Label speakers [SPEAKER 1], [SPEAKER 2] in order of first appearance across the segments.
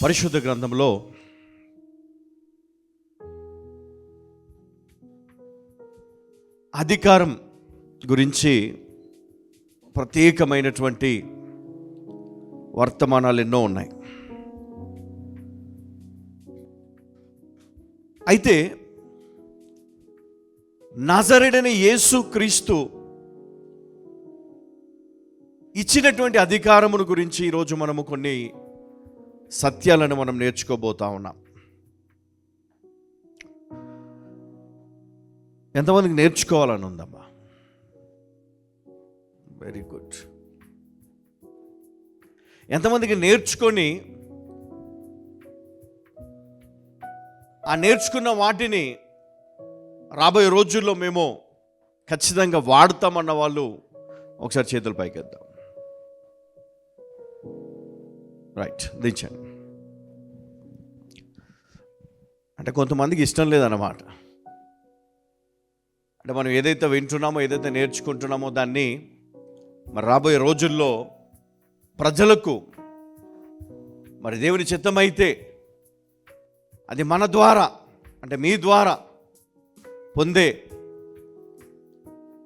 [SPEAKER 1] పరిశుద్ధ గ్రంథంలో అధికారం గురించి ప్రత్యేకమైనటువంటి వర్తమానాలు ఎన్నో ఉన్నాయి. అయితే నజరేయుడైన యేసుక్రీస్తు ఇచ్చినటువంటి అధికారమును గురించి ఈరోజు మనము కొన్ని సత్యాలను మనం నేర్చుకోబోతా ఉన్నాం. ఎంతమందికి నేర్చుకోవాలని ఉందమ్మా? Very good. ఎంతమందికి నేర్చుకొని ఆ నేర్చుకున్న వాటిని రాబోయే రోజుల్లో మేము ఖచ్చితంగా వాడతామన్న వాళ్ళు ఒకసారి చేతుల పైకెద్దాం. రైట్, దించండి. అంటే కొంతమందికి ఇష్టం లేదన్నమాట. అంటే మనం ఏదైతే వింటున్నామో, ఏదైతే నేర్చుకుంటున్నామో దాన్ని మరి రాబోయే రోజుల్లో ప్రజలకు మరి దేవుని చిత్తమైతే అది మన ద్వారా, అంటే మీ ద్వారా పొందే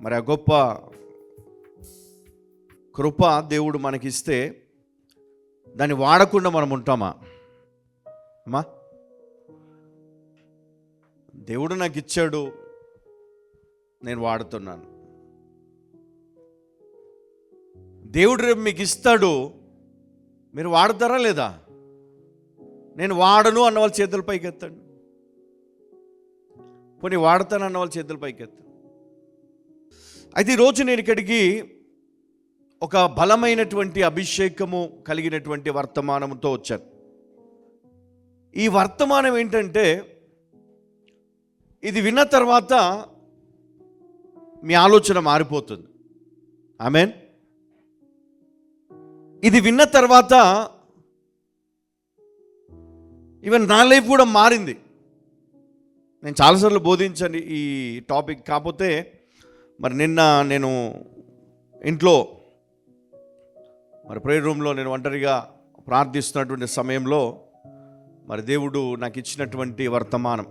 [SPEAKER 1] మరి ఆ గొప్ప కృప దేవుడు మనకిస్తే దాన్ని వాడకుండా మనం ఉంటామా అమ్మా? దేవుడు నాకు ఇచ్చాడు, నేను వాడుతున్నాను. దేవుడు రేపు మీకు ఇస్తాడు, మీరు వాడతారా లేదా? నేను వాడను అన్న వాళ్ళ చేతుల పైకి ఎత్తండి. పోనీ వాడతాను అన్న వాళ్ళ చేతుల పైకి ఎత్తండి. అయితే ఈరోజు నేను ఇక్కడికి ఒక బలమైనటువంటి అభిషేకము కలిగినటువంటి వర్తమానంతో వచ్చాను. ఈ వర్తమానం ఏంటంటే, ఇది విన్న తర్వాత మీ ఆలోచన మారిపోతుంది. ఆమేన్. ఇది విన్న తర్వాత ఈవెన్ నా లైఫ్ కూడా మారింది. నేను చాలాసార్లు బోధించాను ఈ టాపిక్. కాకపోతే మరి నిన్న నేను ఇంట్లో మరి ప్రేయర్ రూమ్లో నేను ఒంటరిగా ప్రార్థిస్తున్నటువంటి సమయంలో మరి దేవుడు నాకు ఇచ్చినటువంటి వర్తమానం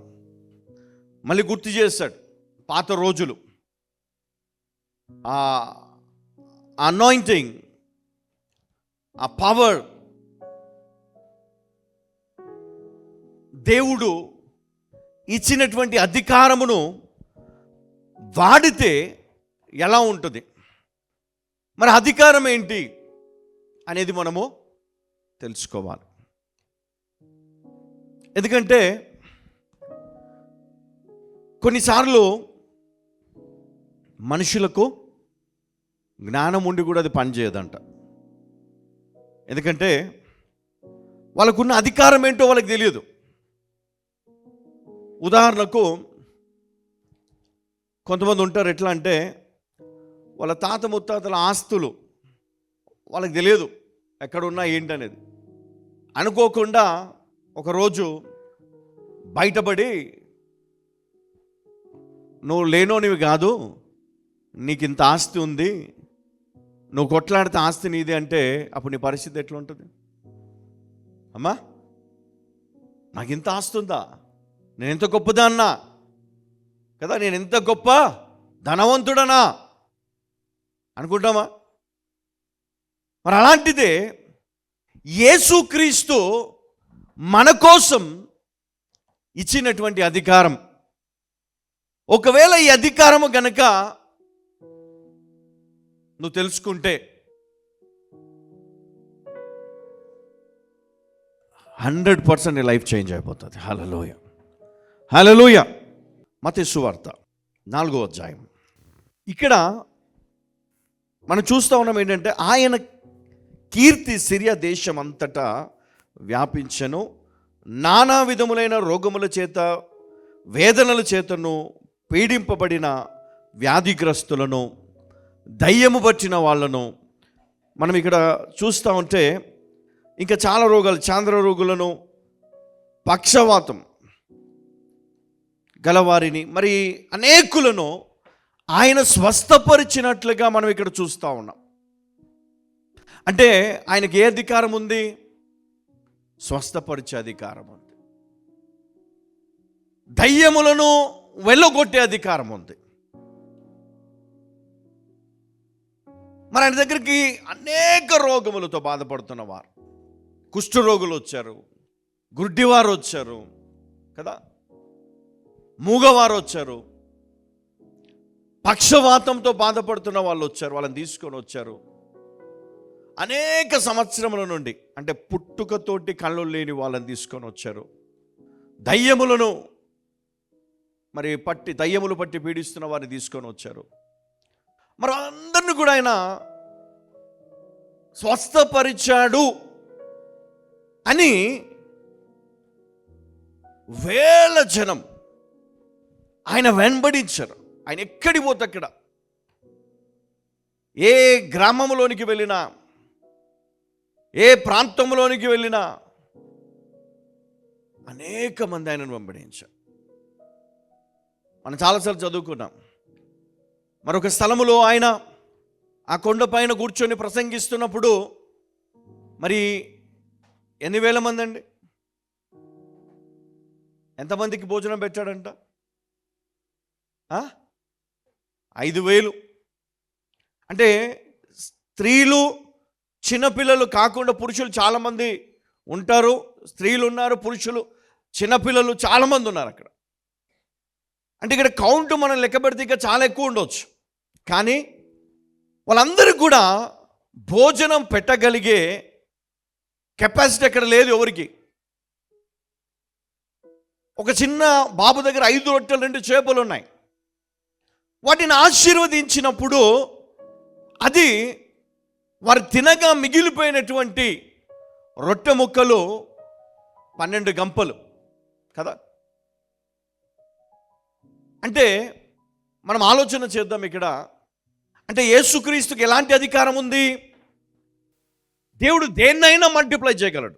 [SPEAKER 1] మళ్ళీ గుర్తు చేశాడు. పాత రోజులు, ఆ అనాయింటింగ్, ఆ పవర్, దేవుడు ఇచ్చినటువంటి అధికారమును వాడితే ఎలా ఉంటుంది, మరి అధికారం ఏంటి అనేది మనము తెలుసుకోవాలి. ఎందుకంటే కొన్నిసార్లు మనుషులకు జ్ఞానం ఉండి కూడా అది పనిచేయదంట. ఎందుకంటే వాళ్ళకున్న అధికారం ఏంటో వాళ్ళకి తెలియదు. ఉదాహరణకు కొంతమంది ఉంటారు, ఎట్లా అంటే వాళ్ళ తాత ముత్తాతల ఆస్తులు వాళ్ళకి తెలియదు ఎక్కడున్నా ఏంటనేది. అనుకోకుండా ఒకరోజు బయటపడి, నువ్వు లేనోనివి కాదు, నీకు ఇంత ఆస్తి ఉంది, నువ్వు కొట్లాడితే ఆస్తి నీది అంటే అప్పుడు నీ పరిస్థితి ఎట్లా ఉంటుంది? అమ్మా, నాకు ఇంత ఆస్తి ఉందా, నేను ఎంత గొప్పదాన్నా కదా, నేను ఎంత గొప్ప ధనవంతుడనా అనుకుంటామా? మరి అలాంటిదే యేసుక్రీస్తు మన కోసం ఇచ్చినటువంటి అధికారం. ఒకవేళ ఈ అధికారము గనక నువ్వు తెలుసుకుంటే 100% నీ లైఫ్ చేంజ్ అయిపోతుంది. హల్లెలూయా, హల్లెలూయా. మత్తయి సువార్త 4వ అధ్యాయం. ఇక్కడ మనం చూస్తూ ఉన్నాం ఏంటంటే, ఆయన కీర్తి సిరియా దేశం అంతటా వ్యాపించెను. నానా విధములైన రోగముల చేత, వేదనల చేతను పీడింపబడిన వ్యాధిగ్రస్తులను, దయ్యము పట్టిన వాళ్ళను మనం ఇక్కడ చూస్తూ ఉంటే, ఇంకా చాలా రోగాలు, చాంద్ర రోగులను, పక్షవాతం గలవారిని, మరి అనేకులను ఆయన స్వస్థపరిచినట్లుగా మనం ఇక్కడ చూస్తూ ఉన్నాం. అంటే ఆయనకి ఏ అధికారం ఉంది? స్వస్థపరిచే అధికారం ఉంది. దయ్యములను వెళ్ళగొట్టే అధికారం ఉంది. మరి ఆయన దగ్గరికి అనేక రోగములతో బాధపడుతున్న వారు, కుష్ఠరోగులు వచ్చారు, గుడ్డివారు వచ్చారు కదా, మూగవారు వచ్చారు, పక్షవాతంతో బాధపడుతున్న వాళ్ళు వచ్చారు, వాళ్ళని తీసుకొని వచ్చారు. అనేక సంవత్సరముల నుండి, అంటే పుట్టుకతోటి కళ్ళు లేని వాళ్ళని తీసుకొని వచ్చారు. దయ్యములను మరి దయ్యములు పట్టి పీడిస్తున్న వారిని తీసుకొని వచ్చారు. మరి అందరిని కూడా ఆయన స్వస్థపరిచాడు అని వేల జనం ఆయన వెంబడించారు. ఆయన ఎక్కడికి పోతే అక్కడ, ఏ గ్రామంలోనికి వెళ్ళినా, ఏ ప్రాంతంలోనికి వెళ్ళినా అనేక మంది ఆయనను వెంబడించారు. మనం చాలాసార్లు చదువుకున్నాం. మరొక స్థలములో ఆయన ఆ కొండపైన కూర్చొని ప్రసంగిస్తున్నప్పుడు మరి ఎన్ని వేల మంది అండి, ఎంతమందికి భోజనం పెట్టాడంట? 5,000. అంటే స్త్రీలు, చిన్నపిల్లలు కాకుండా పురుషులు చాలామంది ఉంటారు. స్త్రీలు ఉన్నారు, పురుషులు, చిన్నపిల్లలు చాలామంది ఉన్నారు అక్కడ. అంటే ఇక్కడ కౌంట్ మనం లెక్క పెడితే ఇంకా చాలా ఎక్కువ ఉండవచ్చు. కానీ వాళ్ళందరికీ కూడా భోజనం పెట్టగలిగే కెపాసిటీ అక్కడ లేదు ఎవరికి. ఒక చిన్న బాబు దగ్గర 5 రొట్టెలు 2 చేపలు ఉన్నాయి. వాటిని ఆశీర్వదించినప్పుడు అది వారు తినగా మిగిలిపోయినటువంటి రొట్టె ముక్కలు 12 గంపలు కదా. అంటే మనం ఆలోచన చేద్దాం ఇక్కడ. అంటే యేసుక్రీస్తుకి ఎలాంటి అధికారం ఉంది? దేవుడు దేన్నైనా మల్టిప్లై చేయగలడు.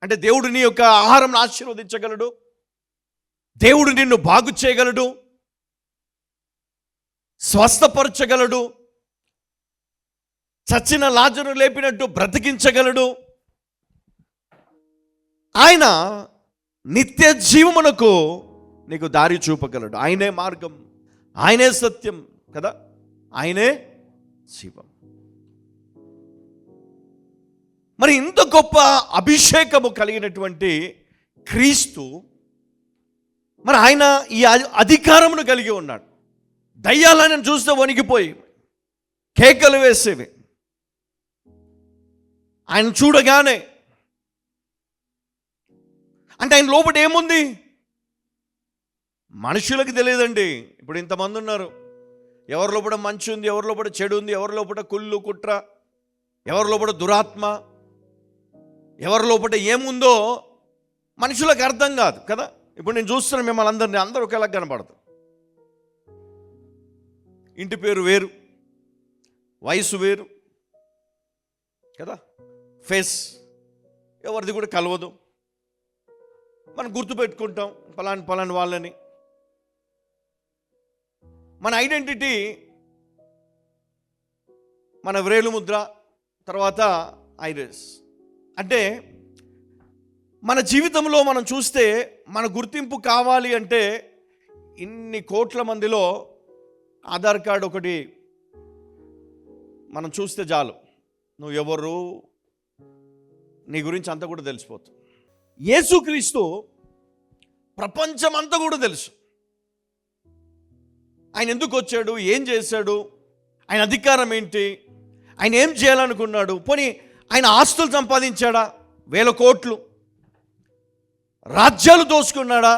[SPEAKER 1] అంటే దేవుడు నీ యొక్క ఆహారం ఆశీర్వదించగలడు, దేవుడు నిన్ను బాగు చేయగలడు, స్వస్థపరచగలడు, చచ్చిన లాజరును లేపినట్టు బ్రతికించగలడు. ఆయన నిత్య జీవమునకు నీకు దారి చూపగలడు. ఆయనే మార్గం, ఆయనే సత్యం కదా, ఆయనే జీవం. మరి ఇంత గొప్ప అభిషేకము కలిగినటువంటి క్రీస్తు, మరి ఆయన ఈ అధికారమును కలిగి ఉన్నాడు. దయ్యాలను చూస్తే వణికిపోయి కేకలు వేసేవి. ఆయన చూడగానే అంటే ఆయన లోపల ఏముంది మనుషులకు తెలియదండి. ఇప్పుడు ఇంతమంది ఉన్నారు, ఎవరి లోపల మంచి ఉంది, ఎవరి లోపల చెడు ఉంది, ఎవరి లోపల కుళ్ళు కుట్ర, ఎవరి లోపల దురాత్మ, ఎవరి లోపల ఏముందో మనుషులకు అర్థం కాదు కదా. ఇప్పుడు నేను చూస్తున్నాను మిమ్మల్ని అందరినీ, అందరూ ఒకేలా కనపడతారు. ఇంటి పేరు వేరు, వయసు వేరు కదా, ఫేస్ ఎవరిది కూడా కలవదు. మనం గుర్తుపెట్టుకుంటాం పలాని వాళ్ళని. మన ఐడెంటిటీ మన వ్రేలు ముద్ర, తర్వాత ఐరిస్. అంటే మన జీవితంలో మనం చూస్తే మన గుర్తింపు కావాలి అంటే ఇన్ని కోట్ల మందిలో ఆధార్ కార్డు ఒకటి మనం చూస్తే చాలు, నువ్వు ఎవరు, నీ గురించి అంతా కూడా తెలిసిపోతుంది. యేసుక్రీస్తు ప్రపంచం అంతా కూడా తెలుసు. ఆయన ఎందుకు వచ్చాడు, ఏం చేశాడు, ఆయన అధికారం ఏంటి, ఆయన ఏం చేయాలనుకున్నాడు. పోనీ ఆయన ఆస్తులు సంపాదించాడా, 1000 కోట్లు, రాజ్యాలు దోచుకున్నాడా,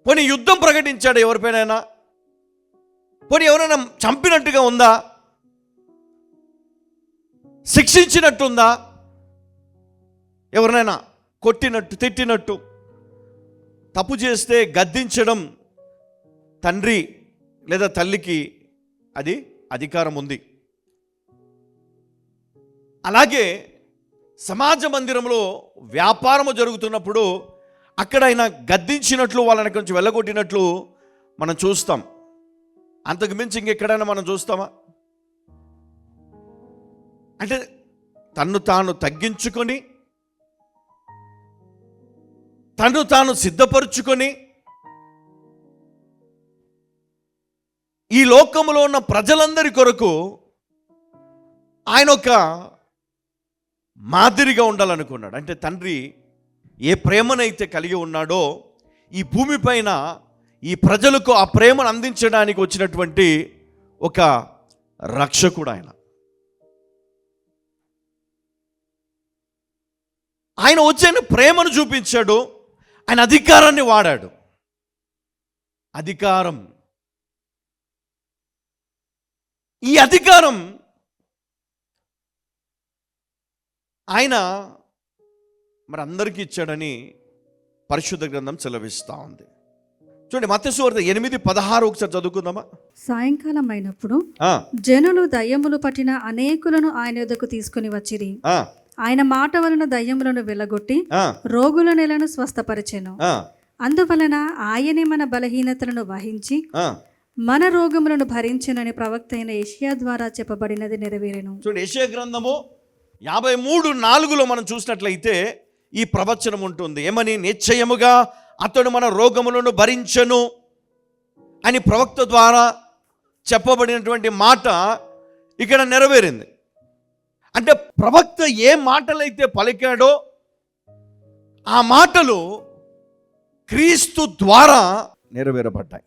[SPEAKER 1] పోనీ యుద్ధం ప్రకటించాడా ఎవరిపైనైనా, పోనీ ఎవరైనా చంపినట్టుగా ఉందా, శిక్షించినట్టుందా, ఎవరినైనా కొట్టినట్టు తిట్టినట్టు, తప్పు చేస్తే గద్దించడం తండ్రి లేదా తల్లికి అది అధికారం ఉంది. అలాగే సమాజ మందిరంలో వ్యాపారము జరుగుతున్నప్పుడు అక్కడ ఆయన గద్దించినట్లు, వాళ్ళని కొంచెం వెళ్ళగొట్టినట్లు మనం చూస్తాం. అంతకు మించి ఇంకెక్కడైనా మనం చూస్తామా? అంటే తన్ను తాను తగ్గించుకొని, తను తాను సిద్ధపరుచుకొని ఈ లోకములో ఉన్న ప్రజలందరి కొరకు ఆయన ఒక మాదిరిగా ఉండాలనుకున్నాడు. అంటే తండ్రి ఏ ప్రేమనైతే కలిగి ఉన్నాడో ఈ భూమిపైన ఈ ప్రజలకు ఆ ప్రేమను అందించడానికి వచ్చినటువంటి ఒక రక్షకుడు ఆయన. ఆయన వచ్చిన ప్రేమను చూపించాడు, ఆయన అధికారాన్ని వాడాడు. అధికారం, ఈ అధికారం ఆయన మరి అందరికీ ఇచ్చాడని పరిశుద్ధ గ్రంథం సెలవిస్తూ ఉంది. చూడండి, మత్తయి సువార్త 8:16 ఒకసారి చదువుకుందామా.
[SPEAKER 2] సాయంకాలం అయినప్పుడు జనులు దయ్యములు పట్టిన అనేకులను ఆయన యొద్దకు తీసుకుని వచ్చిరి. ఆయన మాట వలన దయ్యములను వెళ్ళగొట్టి రోగుల నెలను స్వస్థపరిచెను. అందువలన ఆయనే మన బలహీనతలను వహించి మన రోగములను భరించెనని ప్రవక్త అయిన యెషయా ద్వారా చెప్పబడినది నెరవేరెను.
[SPEAKER 1] చూడండి, యెషయా గ్రంథము 53:4 మనం చూసినట్లయితే ఈ ప్రవచనం ఉంటుంది. ఏమని? నిశ్చయముగా అతడు మన రోగములను భరించెను అని ప్రవక్త ద్వారా చెప్పబడినటువంటి మాట ఇక్కడ నెరవేరింది. అంటే ప్రవక్త ఏ మాటలైతే పలికాడో ఆ మాటలు క్రీస్తు ద్వారా నెరవేరబడ్డాయి.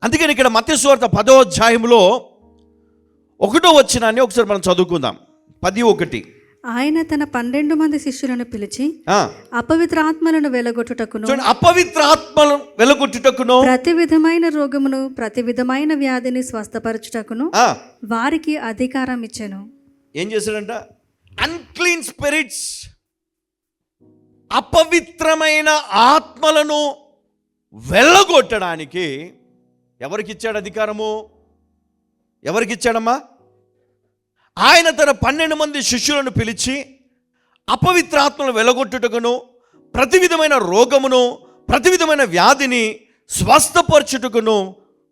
[SPEAKER 1] అందుకని ఇక్కడ మత్తయి సువార్త 10వ అధ్యాయంలో 1వ వచనాన్ని ఒకసారి మనం చదువుకుందాం. 10:1.
[SPEAKER 2] ఆయన తన 12 మంది శిష్యులను పిలిచి అపవిత్రాత్మలను వెలగొట్టుటకును,
[SPEAKER 1] అపవిత్రాత్మలను వెలగొట్టుటకును,
[SPEAKER 2] ప్రతి విధమైన రోగమును ప్రతి విధమైన వ్యాధిని స్వస్థపరచుటకును వారికి అధికారం ఇచ్చెను.
[SPEAKER 1] ఏం చేశాడంట? అన్క్లీన్ స్పిరిట్స్, అపవిత్రమైన ఆత్మలను వెళ్ళగొట్టడానికి ఎవరికి ఇచ్చాడు అధికారము? ఎవరికి ఇచ్చాడమ్మా? ఆయన తన 12 మంది శిష్యులను పిలిచి అపవిత్రాత్మలను వెలగొట్టుటకును, ప్రతి విధమైన రోగమును ప్రతి విధమైన వ్యాధిని స్వస్థపరచుటకును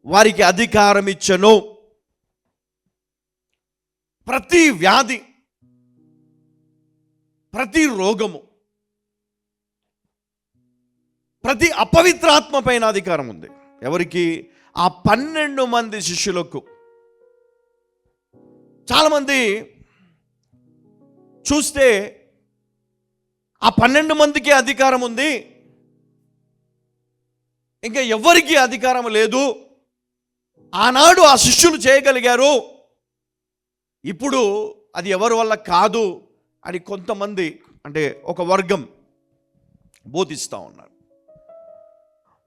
[SPEAKER 1] వారికి అధికారం ఇచ్చెను. ప్రతి వ్యాధి, ప్రతి రోగము, ప్రతి అపవిత్రాత్మ పైన అధికారం ఉంది. ఎవరికి? ఆ 12 మంది శిష్యులకు. చాలామంది చూస్తే ఆ 12 మందికి అధికారం ఉంది, ఇంకా ఎవరికి అధికారం లేదు. ఆనాడు ఆ శిష్యులు చేయగలిగారు, ఇప్పుడు అది ఎవరి వల్ల కాదు అని కొంతమంది, అంటే ఒక వర్గం బోధిస్తూ ఉన్నారు.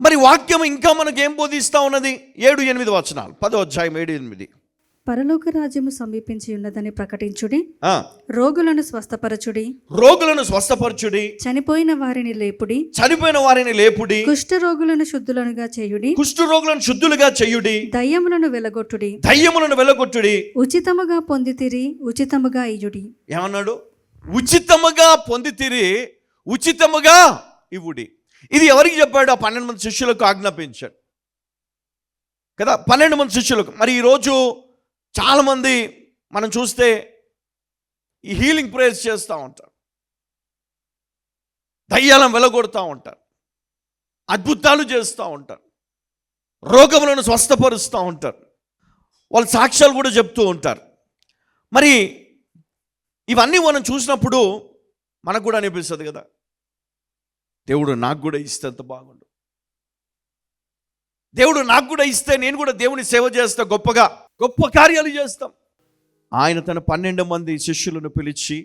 [SPEAKER 1] మరి వాక్యం ఇంకా మనకేం బోధిస్తూ ఉన్నది? 7-8 వచనాలు, 10వ అధ్యాయం 7-8.
[SPEAKER 2] పరలోక రాజ్యము సమీపించి ఉన్నదని ప్రకటించుడి, రోగులను స్వస్థపరచుడి,
[SPEAKER 1] రోగులను స్వస్థపరచుడి,
[SPEAKER 2] చనిపోయిన వారిని లేపుడి,
[SPEAKER 1] చనిపోయిన వారిని లేపుడి,
[SPEAKER 2] కుష్ఠ రోగులను శుద్ధులుగా చేయుడి,
[SPEAKER 1] కుష్ఠ రోగులను శుద్ధులుగా చేయుడి,
[SPEAKER 2] దయ్యములను వెలగొట్టుడి,
[SPEAKER 1] దయ్యములను వెలగొట్టుడి,
[SPEAKER 2] ఉచితముగా పొందితిరి ఉచితముగా ఇయ్యుడి.
[SPEAKER 1] ఏమన్నాడు? ఉచితముగా పొందితిరి ఉచితముగా ఇవ్వుడి. ఇది ఎవరికి చెప్పాడు? ఆ 12 మంది శిష్యులకు ఆజ్ఞాపించాడు కదా, 12 మంది శిష్యులకు. మరి ఈరోజు చాలామంది మనం చూస్తే ఈ హీలింగ్ ప్రేయర్స్ చేస్తూ ఉంటారు, దయ్యాలను వెలగొడుతూ ఉంటారు, అద్భుతాలు చేస్తూ ఉంటారు, రోగములను స్వస్థపరుస్తూ ఉంటారు, వాళ్ళ సాక్ష్యాలు కూడా చెప్తూ ఉంటారు. మరి ఇవన్నీ మనం చూసినప్పుడు మనకు కూడా అనిపిస్తుంది కదా, దేవుడు నాకు కూడా ఇస్తే అంత బాగుండు, దేవుడు నాకు కూడా ఇస్తే నేను కూడా దేవుని సేవ చేస్తా, గొప్పగా గొప్ప కార్యాలు చేస్తాం. ఆయన తన 12 మంది శిష్యులను పిలిచి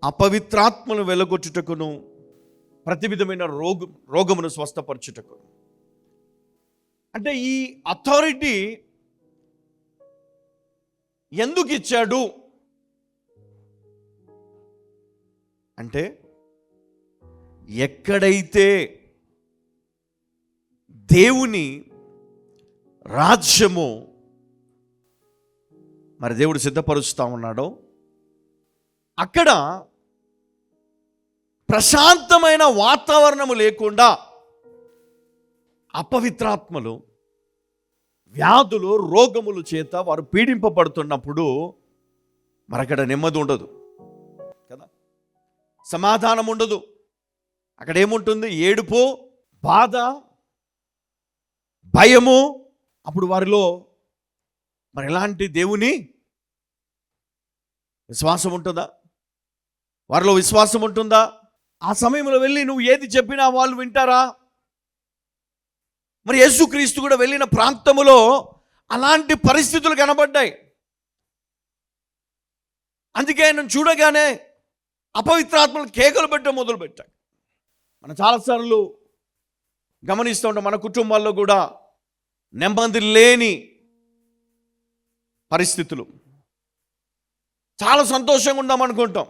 [SPEAKER 1] అపవిత్రాత్మను వెలగొట్టుటకును ప్రతి విధమైన రోగమును స్వస్థపరచుటకు. అంటే ఈ అథారిటీ ఎందుకు ఇచ్చాడు అంటే, ఎక్కడైతే దేవుని రాజ్యము మరి దేవుడు సిద్ధపరుస్తూ ఉన్నాడో అక్కడ ప్రశాంతమైన వాతావరణము లేకుండా అపవిత్రాత్మలు, వ్యాధులు, రోగముల చేత వారు పీడింపబడుతున్నప్పుడు మరి అక్కడ నెమ్మది ఉండదు కదా, సమాధానం ఉండదు. అక్కడ ఏముంటుంది? ఏడుపు, బాధ, భయము. అప్పుడు వారిలో మరి ఎలాంటి దేవుని విశ్వాసం ఉంటుందా? వారిలో విశ్వాసం ఉంటుందా? ఆ సమయంలో వెళ్ళి నువ్వు ఏది చెప్పినా వాళ్ళు వింటారా? మరి యేసుక్రీస్తు కూడా వెళ్ళిన ప్రాంతములో అలాంటి పరిస్థితులు కనబడ్డాయి. అందుకే ఆయన చూడగానే అపవిత్రాత్మలు కేకలు పెట్టడం మొదలుపెట్టాయి. మనం చాలాసార్లు గమనిస్తూ ఉంటాం, మన కుటుంబాల్లో కూడా నెమ్మది లేని పరిస్థితులు. చాలా సంతోషంగా ఉందాం అనుకుంటాం,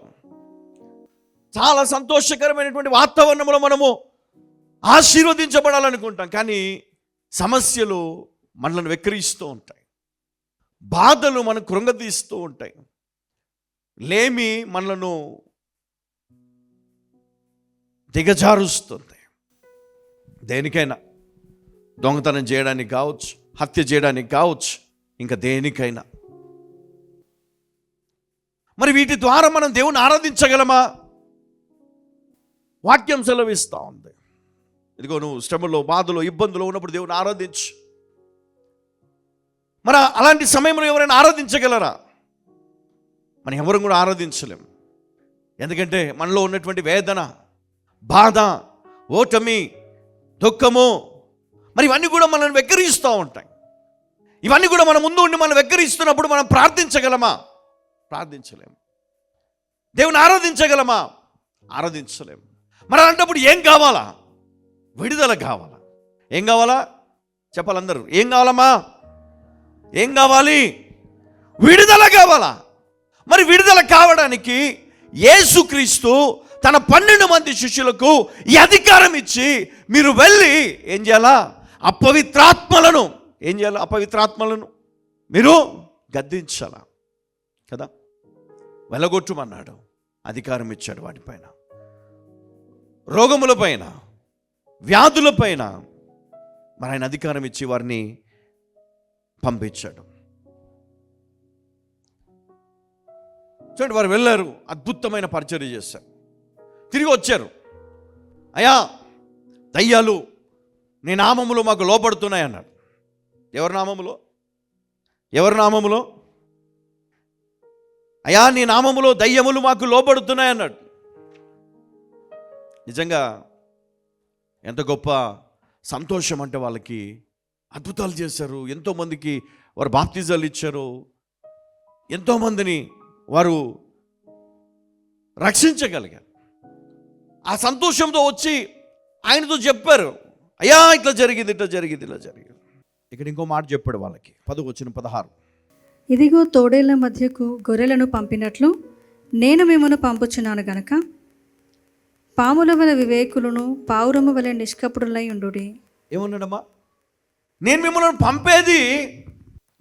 [SPEAKER 1] చాలా సంతోషకరమైనటువంటి వాతావరణంలో మనము ఆశీర్వదించబడాలనుకుంటాం, కానీ సమస్యలు మనల్ని వెక్కిరిస్తూ ఉంటాయి, బాధలు మనకు కృంగతీస్తూ ఉంటాయి, లేమి మనలను దిగజారుస్తుంది. దేనికైనా, దొంగతనం చేయడానికి కావచ్చు, హత్య చేయడానికి కావచ్చు, ఇంకా దేనికైనా. మరి వీటి ద్వారా మనం దేవుని ఆరాధించగలమా? వాక్యం సెలవిస్తూ ఉంది, ఇదిగో నువ్వు శ్రమలో, బాధలో, ఇబ్బందులో ఉన్నప్పుడు దేవుని ఆరాధించు. మరి అలాంటి సమయంలో ఎవరైనా ఆరాధించగలరా? మనం ఎవరు కూడా ఆరాధించలేం. ఎందుకంటే మనలో ఉన్నటువంటి వేదన, బాధ, ఓటమి, దుఃఖము, మరి ఇవన్నీ కూడా మనల్ని వెక్కిరిస్తూ ఉంటాయి. ఇవన్నీ కూడా మన ముందు ఉండి మనం వెక్కిరిస్తున్నప్పుడు మనం ప్రార్థించగలమా? ప్రార్థించలేము. దేవుని ఆరాధించగలమా? ఆరాధించలేము. మరి అలాంటప్పుడు ఏం కావాలా? విడుదల కావాలా. ఏం కావాలా చెప్పాలందరూ? ఏం కావాలమ్మా? ఏం కావాలి? విడుదల కావాలా. మరి విడుదల కావడానికి యేసుక్రీస్తు తన 12 మంది శిష్యులకు ఈ అధికారం ఇచ్చి, మీరు వెళ్ళి ఏం చేయాలా? అపవిత్రాత్మలను ఏం చేయాలి? అపవిత్రాత్మలను మీరు గద్దించాలా కదా, వెళ్ళగొట్టుమన్నాడు. అధికారం ఇచ్చాడు వాటిపైన, రోగములపైన, వ్యాధులపైన. మరి ఆయన అధికారం ఇచ్చి వారిని పంపించాడు. చూడండి, వారు వెళ్ళారు, అద్భుతమైన పరిచర్య చేశారు, తిరిగి వచ్చారు. అయ్యా, దయ్యాలు నీ నామములో మాకు లోపడుతున్నాయి అన్నాడు. ఎవరి నామములో? ఎవరి నామములో? అయ్యా, నీ నామములో దయ్యములు మాకు లోపడుతున్నాయి అన్నాడు. నిజంగా ఎంత గొప్ప సంతోషం అంటే, వాళ్ళకి అద్భుతాలు చేశారు. ఎంతోమందికి వారు బాప్తిజాలు ఇచ్చారు. ఎంతోమందిని వారు రక్షించగలిగారు. ఆ సంతోషంతో వచ్చి ఆయనతో చెప్పారు, అయ్యా ఇట్లా జరిగింది, ఇట్లా జరిగింది, ఇలా జరిగింది. ఇక్కడ ఇంకో మాట చెప్పాడు వాళ్ళకి, 10:16.
[SPEAKER 2] ఇదిగో తోడేళ్ల మధ్యకు గొర్రెలను పంపినట్లు నేను మిమ్మల్ని పంపుచున్నాను గనక పాముల వలె వివేకులను, పావురము వలె నిష్కపటులై ఉండుడి.
[SPEAKER 1] ఏమన్నాడమ్మా? నేను మిమ్మల్ని పంపేది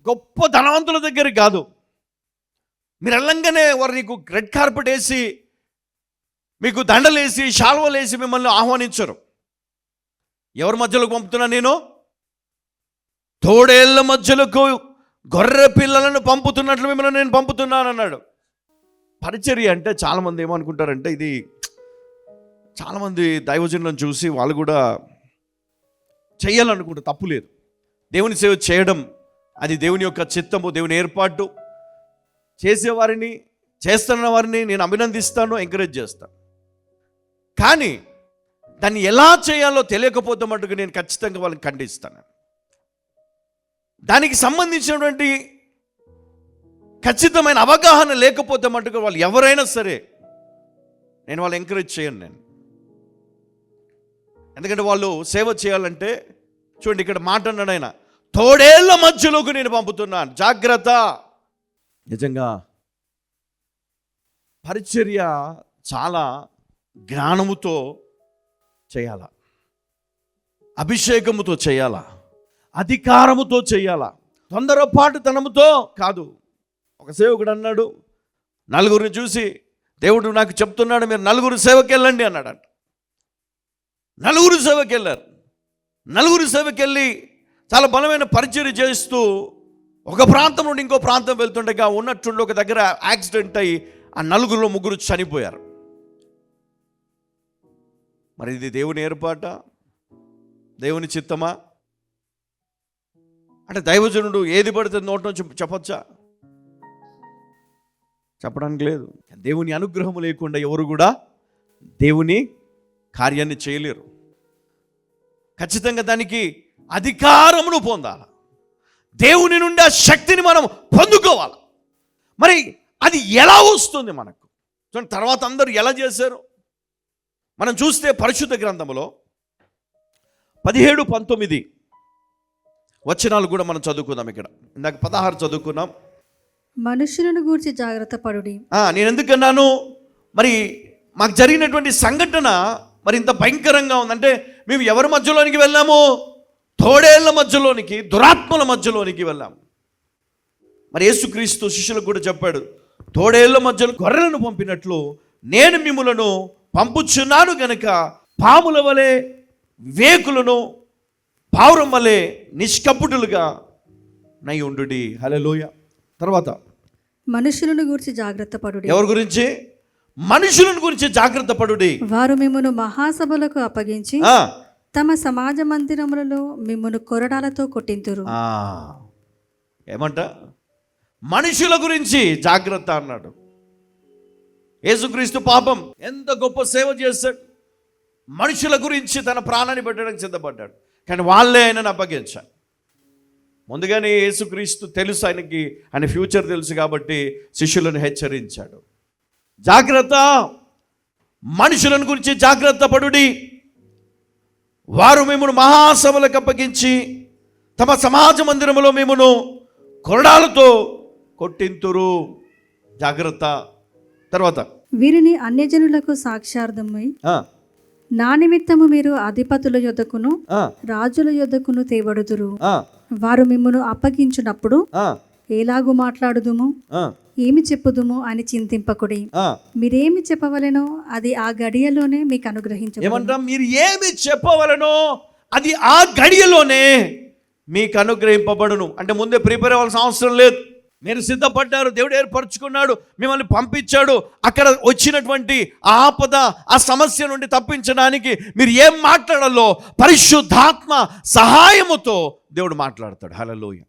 [SPEAKER 1] గొప్ప ధనవంతుల దగ్గరికి కాదు. మీరు వెళ్ళంగానే వారు నీకు రెడ్ కార్పెట్ వేసి, మీకు దండలేసి, శాల్వలేసి మిమ్మల్ని ఆహ్వానించరు. ఎవరి మధ్యలోకి పంపుతున్నా నేను? తోడేళ్ల మధ్యలకు గొర్రె పిల్లలను పంపుతున్నట్లు మిమ్మల్ని నేను పంపుతున్నాను అన్నాడు. పరిచర్య అంటే చాలామంది ఏమనుకుంటారంటే, ఇది చాలామంది దైవజనులను చూసి వాళ్ళు కూడా చేయాలనుకుంటారు. తప్పు లేదు. దేవుని సేవ చేయడం అది దేవుని యొక్క చిత్తము, దేవుని ఏర్పాటు. చేసేవారిని, చేస్తున్న వారిని నేను అభినందిస్తాను, ఎంకరేజ్ చేస్తాను. కానీ దాన్ని ఎలా చేయాలో తెలియకపోతే మటుకు నేను ఖచ్చితంగా వాళ్ళని ఖండిస్తాను. దానికి సంబంధించినటువంటి ఖచ్చితమైన అవగాహన లేకపోతే మటుకు వాళ్ళు ఎవరైనా సరే నేను వాళ్ళు ఎంకరేజ్ చేయను నేను. ఎందుకంటే వాళ్ళు సేవ చేయాలంటే, చూడండి ఇక్కడ మాట అన్నాడు ఆయన, తోడేళ్ల మధ్యలోకి నేను పంపుతున్నాను, జాగ్రత్త. నిజంగా పరిచర్య చాలా జ్ఞానముతో చేయాల, అభిషేకముతో చేయాల, అధికారముతో చేయాల, తొందరపాటుతనముతో కాదు. ఒక సేవకుడు అన్నాడు, నలుగురిని చూసి దేవుడు నాకు చెప్తున్నాడు, మీరు నలుగురు సేవకి వెళ్ళండి అన్నాడంట. నలుగురు సేవకి వెళ్ళారు. నలుగురు సేవకి వెళ్ళి చాలా బలమైన పరిచర్య చేస్తూ ఒక ప్రాంతం నుండి ఇంకో ప్రాంతం వెళ్తుండగా ఉన్నట్టుండి ఒక దగ్గర యాక్సిడెంట్ అయ్యి ఆ నలుగురిలో ముగ్గురు చనిపోయారు. మరి ఇది దేవుని ఏర్పాట, దేవుని చిత్తమా? అంటే దైవజనుడు ఏది పడితే నోటి నుంచి చెప్పొచ్చా? చెప్పడానికి లేదు. దేవుని అనుగ్రహం లేకుండా ఎవరు కూడా దేవుని కార్యాన్ని చేయలేరు. ఖచ్చితంగా దానికి అధికారమును పొందాలి. దేవుని నుండి ఆ శక్తిని మనం పొందుకోవాలి. మరి అది ఎలా వస్తుంది మనకు? చూడండి, తర్వాత అందరూ ఎలా చేశారు మనం చూస్తే పరిశుద్ధ గ్రంథములో 17-19 వచనాలు కూడా మనం చదువుకుందాం. ఇక్కడ ఇందాక 16 చదువుకున్నాం.
[SPEAKER 2] మనుషులను గూర్చి జాగ్రత్త పడుడి.
[SPEAKER 1] నేను ఎందుకన్నాను, మరి మాకు జరిగినటువంటి సంఘటన మరి ఇంత భయంకరంగా ఉందంటే, మేము ఎవరి మధ్యలోనికి వెళ్ళాము? తోడేళ్ల మధ్యలోనికి, దురాత్మల మధ్యలోనికి వెళ్ళాము. మరి యేసుక్రీస్తు శిష్యులకు కూడా చెప్పాడు, తోడేళ్ల మధ్యలో గొర్రెలను పంపినట్లు నేను మిమ్ములను పంపుచున్నాను గనుక పాముల వలె వివేకులను, పావురం వలె నిష్కపటులుగా నై ఉండుడి. హల్లెలూయా. తర్వాత
[SPEAKER 2] మనుషులను గురించి జాగ్రత్త పడుడి.
[SPEAKER 1] ఎవరి గురించి? మనుషులను గురించి జాగ్రత్త పడుడి.
[SPEAKER 2] వారు మిమ్మును మహాసభలకు అప్పగించి తమ సమాజ మందిరములలో మిమ్మును కొరడాలతో కొట్టింతురు.
[SPEAKER 1] ఏమంట? మనుషుల గురించి జాగ్రత్త అన్నాడు. యేసుక్రీస్తు పాపం ఎంత గొప్ప సేవ చేశాడు. మనుషుల గురించి తన ప్రాణాన్ని పెట్టడానికి సిద్ధపడ్డాడు. కానీ వాళ్ళే ఆయనను అప్పగించారు. ముందుగానే యేసుక్రీస్తు తెలుసు, ఆయన ఫ్యూచర్ తెలుసు కాబట్టి శిష్యులను హెచ్చరించాడు. జాగ్రత్త, మనుషులను గురించి జాగ్రత్త పడుడి. వారు మిమ్మల్ని మహాసభలకు అప్పగించి తమ సమాజ మందిరములో మిమ్మను కొరడాలతో కొట్టింతురు. జాగ్రత్త. తర్వాత,
[SPEAKER 2] వీరిని అన్యజనులకు సాక్షార్థమై నా నిమిత్తము మీరు అధిపతుల యొద్దకును రాజుల యొద్దకును తేబడుదురు. వారు మిమ్మును అప్పగించునప్పుడు ఎలాగు మాట్లాడుదుము, ఏమి చెప్పుదుము అని చింతింపకుడి. మీరేమి చెప్పవలెనో అది ఆ గడియలోనే మీకు అనుగ్రహించబడును.
[SPEAKER 1] ఏమంటా? మీరు ఏమి చెప్పవలనో అది ఆ గడియలోనే మీకు అనుగ్రహింపబడును. అంటే ముందే ప్రిపేర్ అవ్వాల్సిన అవసరం లేదు. మీరు సిద్ధపడ్డారు, దేవుడు ఏర్పరచుకున్నాడు, మిమ్మల్ని పంపించాడు. అక్కడ వచ్చినటువంటి ఆ ఆపద, ఆ సమస్య నుండి తప్పించడానికి మీరు ఏం మాట్లాడాలో పరిశుద్ధాత్మ సహాయముతో దేవుడు మాట్లాడతాడు. హల్లెలూయా.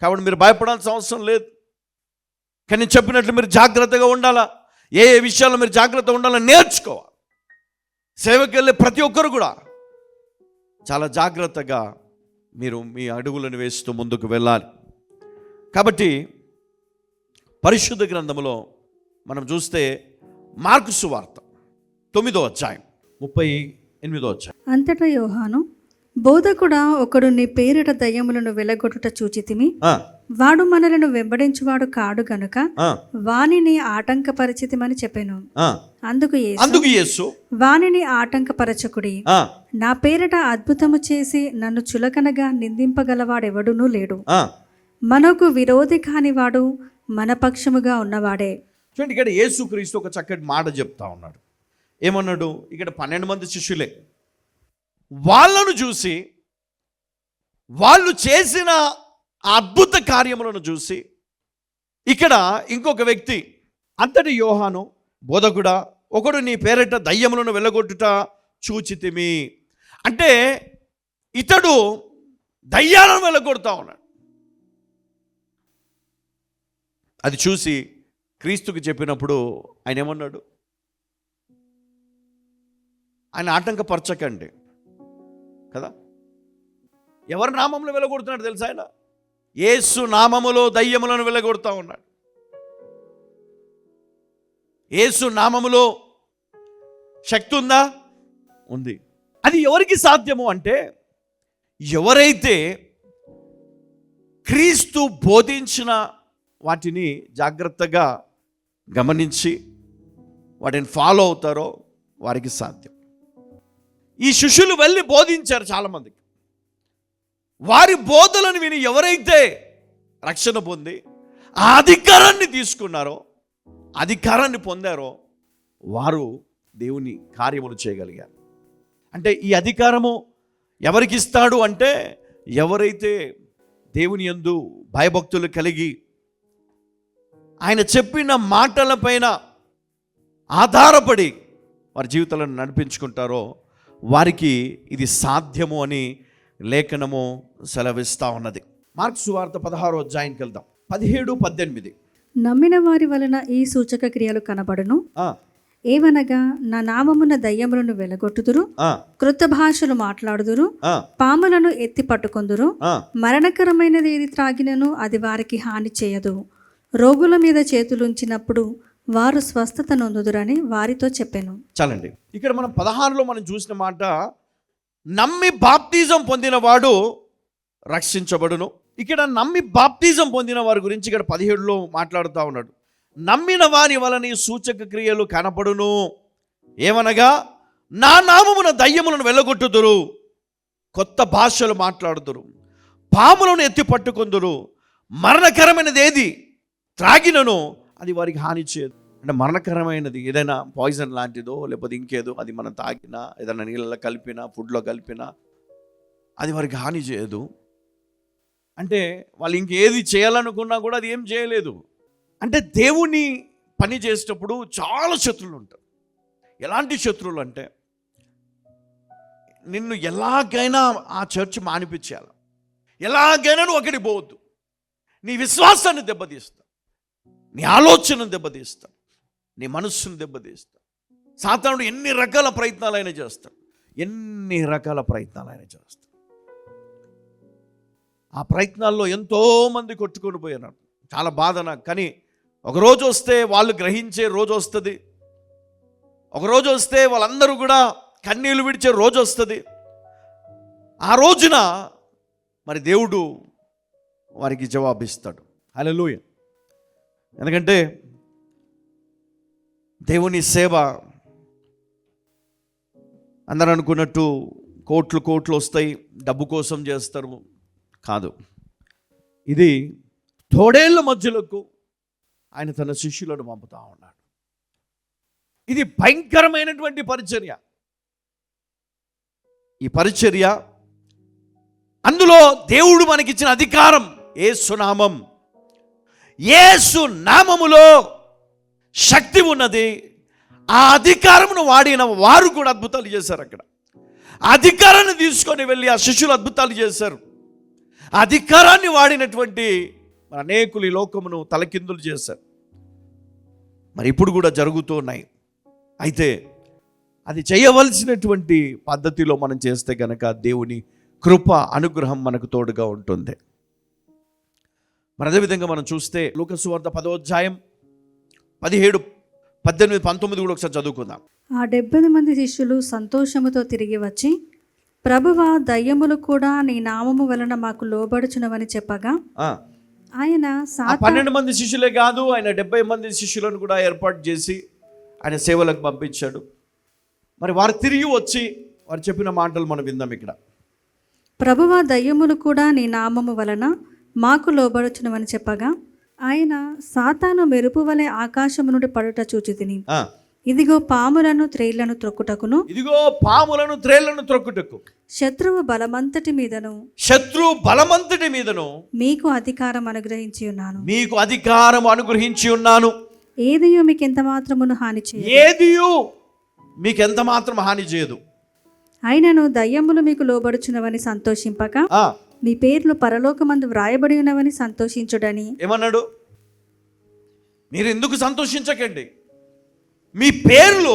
[SPEAKER 1] కాబట్టి మీరు భయపడాల్సిన అవసరం లేదు. కానీ నేను చెప్పినట్లు మీరు జాగ్రత్తగా ఉండాలా. ఏ ఏ విషయాల్లో మీరు జాగ్రత్తగా ఉండాలని నేర్చుకోవాలి. సేవకి వెళ్ళే ప్రతి ఒక్కరు కూడా చాలా జాగ్రత్తగా మీరు మీ అడుగులను వేస్తూ ముందుకు వెళ్ళాలి. కాబట్టి పరిశుద్ధ గ్రంథములో మనం చూస్తే మార్కు సువార్త 9వ అధ్యాయం 38వ అధ్యాయం.
[SPEAKER 2] అంతటా యోహాను, బోధకుడా, ఒకడు నీ పేరిట దయ్యములను వెలగొట్టుట చూచితిమి. వాడు మనలను వెంబడించువాడు కాడు గనుక వానిని ఆటంకపరిచితిమని చెప్పెను. అందుకు యేసు, వానిని ఆటంకపరచకుడి. నా పేరిట అద్భుతము చేసి నన్ను చులకనగా నిందింపగలవాడెవడునూ లేడు. మనకు విరోధి కానివాడు మన పక్షముగా ఉన్నవాడే.
[SPEAKER 1] చూడండి, ఇక్కడ యేసుక్రీస్తు ఒక చక్కటి మాట చెప్తా ఉన్నాడు. ఏమన్నాడు? ఇక్కడ 12 మంది శిష్యులే. వాళ్ళను చూసి, వాళ్ళు చేసిన అద్భుత కార్యములను చూసి, ఇక్కడ ఇంకొక వ్యక్తి, అంతటి యోహాను, బోధకుడా, ఒకడు నీ పేరిట దయ్యములను వెళ్ళగొట్టుట చూచితిమి. అంటే ఇతడు దయ్యాలను వెళ్ళగొడతా ఉన్నాడు. అది చూసి క్రీస్తుకి చెప్పినప్పుడు ఆయన ఏమన్నాడు? ఆయన ఆటంకపరచకండి కదా. ఎవరి నామంలో వెళ్ళగొడుతున్నాడు తెలుసా? ఆయన యేసు నామములో దయ్యములను వెళ్ళగొడతా ఉన్నాడు. యేసు నామములో శక్తి ఉందా? ఉంది. అది ఎవరికి సాధ్యము అంటే, ఎవరైతే క్రీస్తు బోధించిన వాటిని జాగ్రత్తగా గమనించి వాటిని ఫాలో అవుతారో వారికి సాధ్యం. ఈ శిష్యులు వెళ్ళి బోధించారు చాలామందికి. వారి బోధలను విని ఎవరైతే రక్షణ పొంది ఆ అధికారాన్ని తీసుకున్నారో, అధికారాన్ని పొందారో, వారు దేవుని కార్యములు చేయగలిగారు. అంటే ఈ అధికారము ఎవరికి ఇస్తాడు అంటే, ఎవరైతే దేవుని యందు భయభక్తులు కలిగి ఆయన చెప్పిన మాటలపైన ఆధారపడి వారి జీవితాలను నడిపించుకుంటారో వారికి ఇది సాధ్యము అని లేఖనము సెలవిస్తూ ఉన్నది. మార్కు సువార్త 16వ అధ్యాయానికి వెళ్దాం. 17-18.
[SPEAKER 2] నమ్మిన వారి వలన ఈ సూచక క్రియలు కనబడును. ఏవనగా, నా నామమున దయ్యములను వెలగొట్టుదురు, క్రొత్త భాషలు మాట్లాడుదురు, పాములను ఎత్తి పట్టుకొందురు, మరణకరమైనది ఏది త్రాగినను అది వారికి హాని చేయదు, రోగుల మీద చేతులుంచినప్పుడు వారు స్వస్థత నొందుదురని వారితో చెప్పాను. చాలండి.
[SPEAKER 1] ఇక్కడ మనం 16లో మనం చూసిన మాట, నమ్మి బాప్తిజం పొందిన వాడు రక్షించబడును. ఇక్కడ నమ్మి బాప్తిజం పొందిన వారి గురించి ఇక్కడ 17లో మాట్లాడుతూ ఉన్నాడు. నమ్మిన వారి వలన సూచక క్రియలు కనపడును. ఏమనగా, నా నామమున దయ్యములను వెళ్ళగొట్టుదురు, కొత్త భాషలు మాట్లాడుదురు, పాములను ఎత్తి పట్టుకొందురు, మరణకరమైనది ఏది త్రాగినను అది వారికి హాని చేయదు. అంటే మరణకరమైనది ఏదైనా పాయిజన్ లాంటిదో లేకపోతే ఇంకేదో, అది మనం తాగినా, ఏదైనా నీళ్ళలో కలిపినా, ఫుడ్లో కలిపినా అది వారికి హాని చేయదు. అంటే వాళ్ళు ఇంకేది చేయాలనుకున్నా కూడా అది ఏం చేయలేదు. అంటే దేవుని పని చేసేటప్పుడు చాలా శత్రువులు ఉంటారు. ఎలాంటి శత్రువులు అంటే, నిన్ను ఎలాగైనా ఆ చర్చ్ మానిపించాలి, ఎలాగైనా నువ్వు అక్కడికి పోవద్దు, నీ విశ్వాసాన్ని దెబ్బతీస్తా, నీ ఆలోచనను దెబ్బతీస్తా, నీ మనస్సును దెబ్బతీస్తా. సాతానుడు ఎన్ని రకాల ప్రయత్నాలు అయినా చేస్తాడు, ఎన్ని రకాల ప్రయత్నాలు అయినా చేస్తాడు. ఆ ప్రయత్నాల్లో ఎంతోమంది కొట్టుకొని పోయినారు. చాలా బాధ నాకు. కానీ ఒకరోజు వస్తే వాళ్ళు గ్రహించే రోజు వస్తుంది, ఒకరోజు వస్తే వాళ్ళందరూ కూడా కన్నీళ్లు విడిచే రోజు వస్తుంది. ఆ రోజున మరి దేవుడు వారికి జవాబిస్తాడు. హల్లెలూయా. ఎందుకంటే దేవుని సేవ అందరూ అనుకున్నట్టు కోట్లు వస్తాయి, డబ్బు కోసం చేస్తారు కాదు. ఇది తోడేళ్ల మధ్యలకు ఆయన తన శిష్యులను పంపుతా ఉన్నాడు. ఇది భయంకరమైనటువంటి పరిచర్య. ఈ పరిచర్య, అందులో దేవుడు మనకిచ్చిన అధికారం, యేసు నామం. యేసు నామములో శక్తి ఉన్నది. ఆ అధికారమును వాడిన వారు కూడా అద్భుతాలు చేశారు. అక్కడ అధికారాన్ని తీసుకొని వెళ్ళి ఆ శిష్యులు అద్భుతాలు చేశారు. అధికారాన్ని వాడినటువంటి అనేకులు ఈ లోకమును తలకిందులు చేశారు. మరి ఇప్పుడు కూడా జరుగుతూ ఉన్నాయి. అయితే అది చేయవలసినటువంటి పద్ధతిలో మనం చేస్తే కనుక దేవుని కృప, అనుగ్రహం మనకు తోడుగా ఉంటుంది. మరి అదేవిధంగా మనం చూస్తే లూకా సువార్త 10వ అధ్యాయం 17, 18, 19 కూడా ఒకసారి చదువుకుందాం.
[SPEAKER 2] ఆ 70 మంది శిష్యులు సంతోషముతో తిరిగి వచ్చి, ప్రభువా, దయ్యములు కూడా నీ నామము వలన మాకు లోబడుచునవని చెప్పగా ఆయన
[SPEAKER 1] 12 మంది శిష్యులే కాదు, ఆయన 70 మంది శిష్యులను కూడా ఏర్పాటు చేసి ఆయన సేవలకు పంపించాడు. మరి వారు తిరిగి వచ్చి వారు చెప్పిన మాటలు మనం విందాం. ఇక్కడ
[SPEAKER 2] ప్రభువా, దయ్యములు కూడా నీ నామము వలన మాకు లోబడుచునవని చెప్పగా ఆయన సాతాను మెరుపు వలె ఆకాశము నుండి పడుట చూచితిని. ఇదిగో పాములను త్రేళ్లను త్రొక్కుటకును,
[SPEAKER 1] ఇదిగో పాములను త్రేళ్లను త్రొక్కుటకు
[SPEAKER 2] శత్రువు బలమంతటి మీదను మీకు అధికారం అనుగ్రహించి ఉన్నాను.
[SPEAKER 1] మీకు అధికారం అనుగ్రహించి ఉన్నాను.
[SPEAKER 2] ఏదియు మీకు ఎంత మాత్రమును హాని చేయదు.
[SPEAKER 1] ఏదియు మీకు ఎంత మాత్రం హాని చేయదు.
[SPEAKER 2] అయినను దయ్యములు మీకు లోబడుచున్నవని సంతోషింపక మీ పేర్లు పరలోకమందు వ్రాయబడి ఉన్నవని సంతోషించుడని.
[SPEAKER 1] ఏమన్నాడు? మీరు ఎందుకు సంతోషించకండి, మీ పేర్లు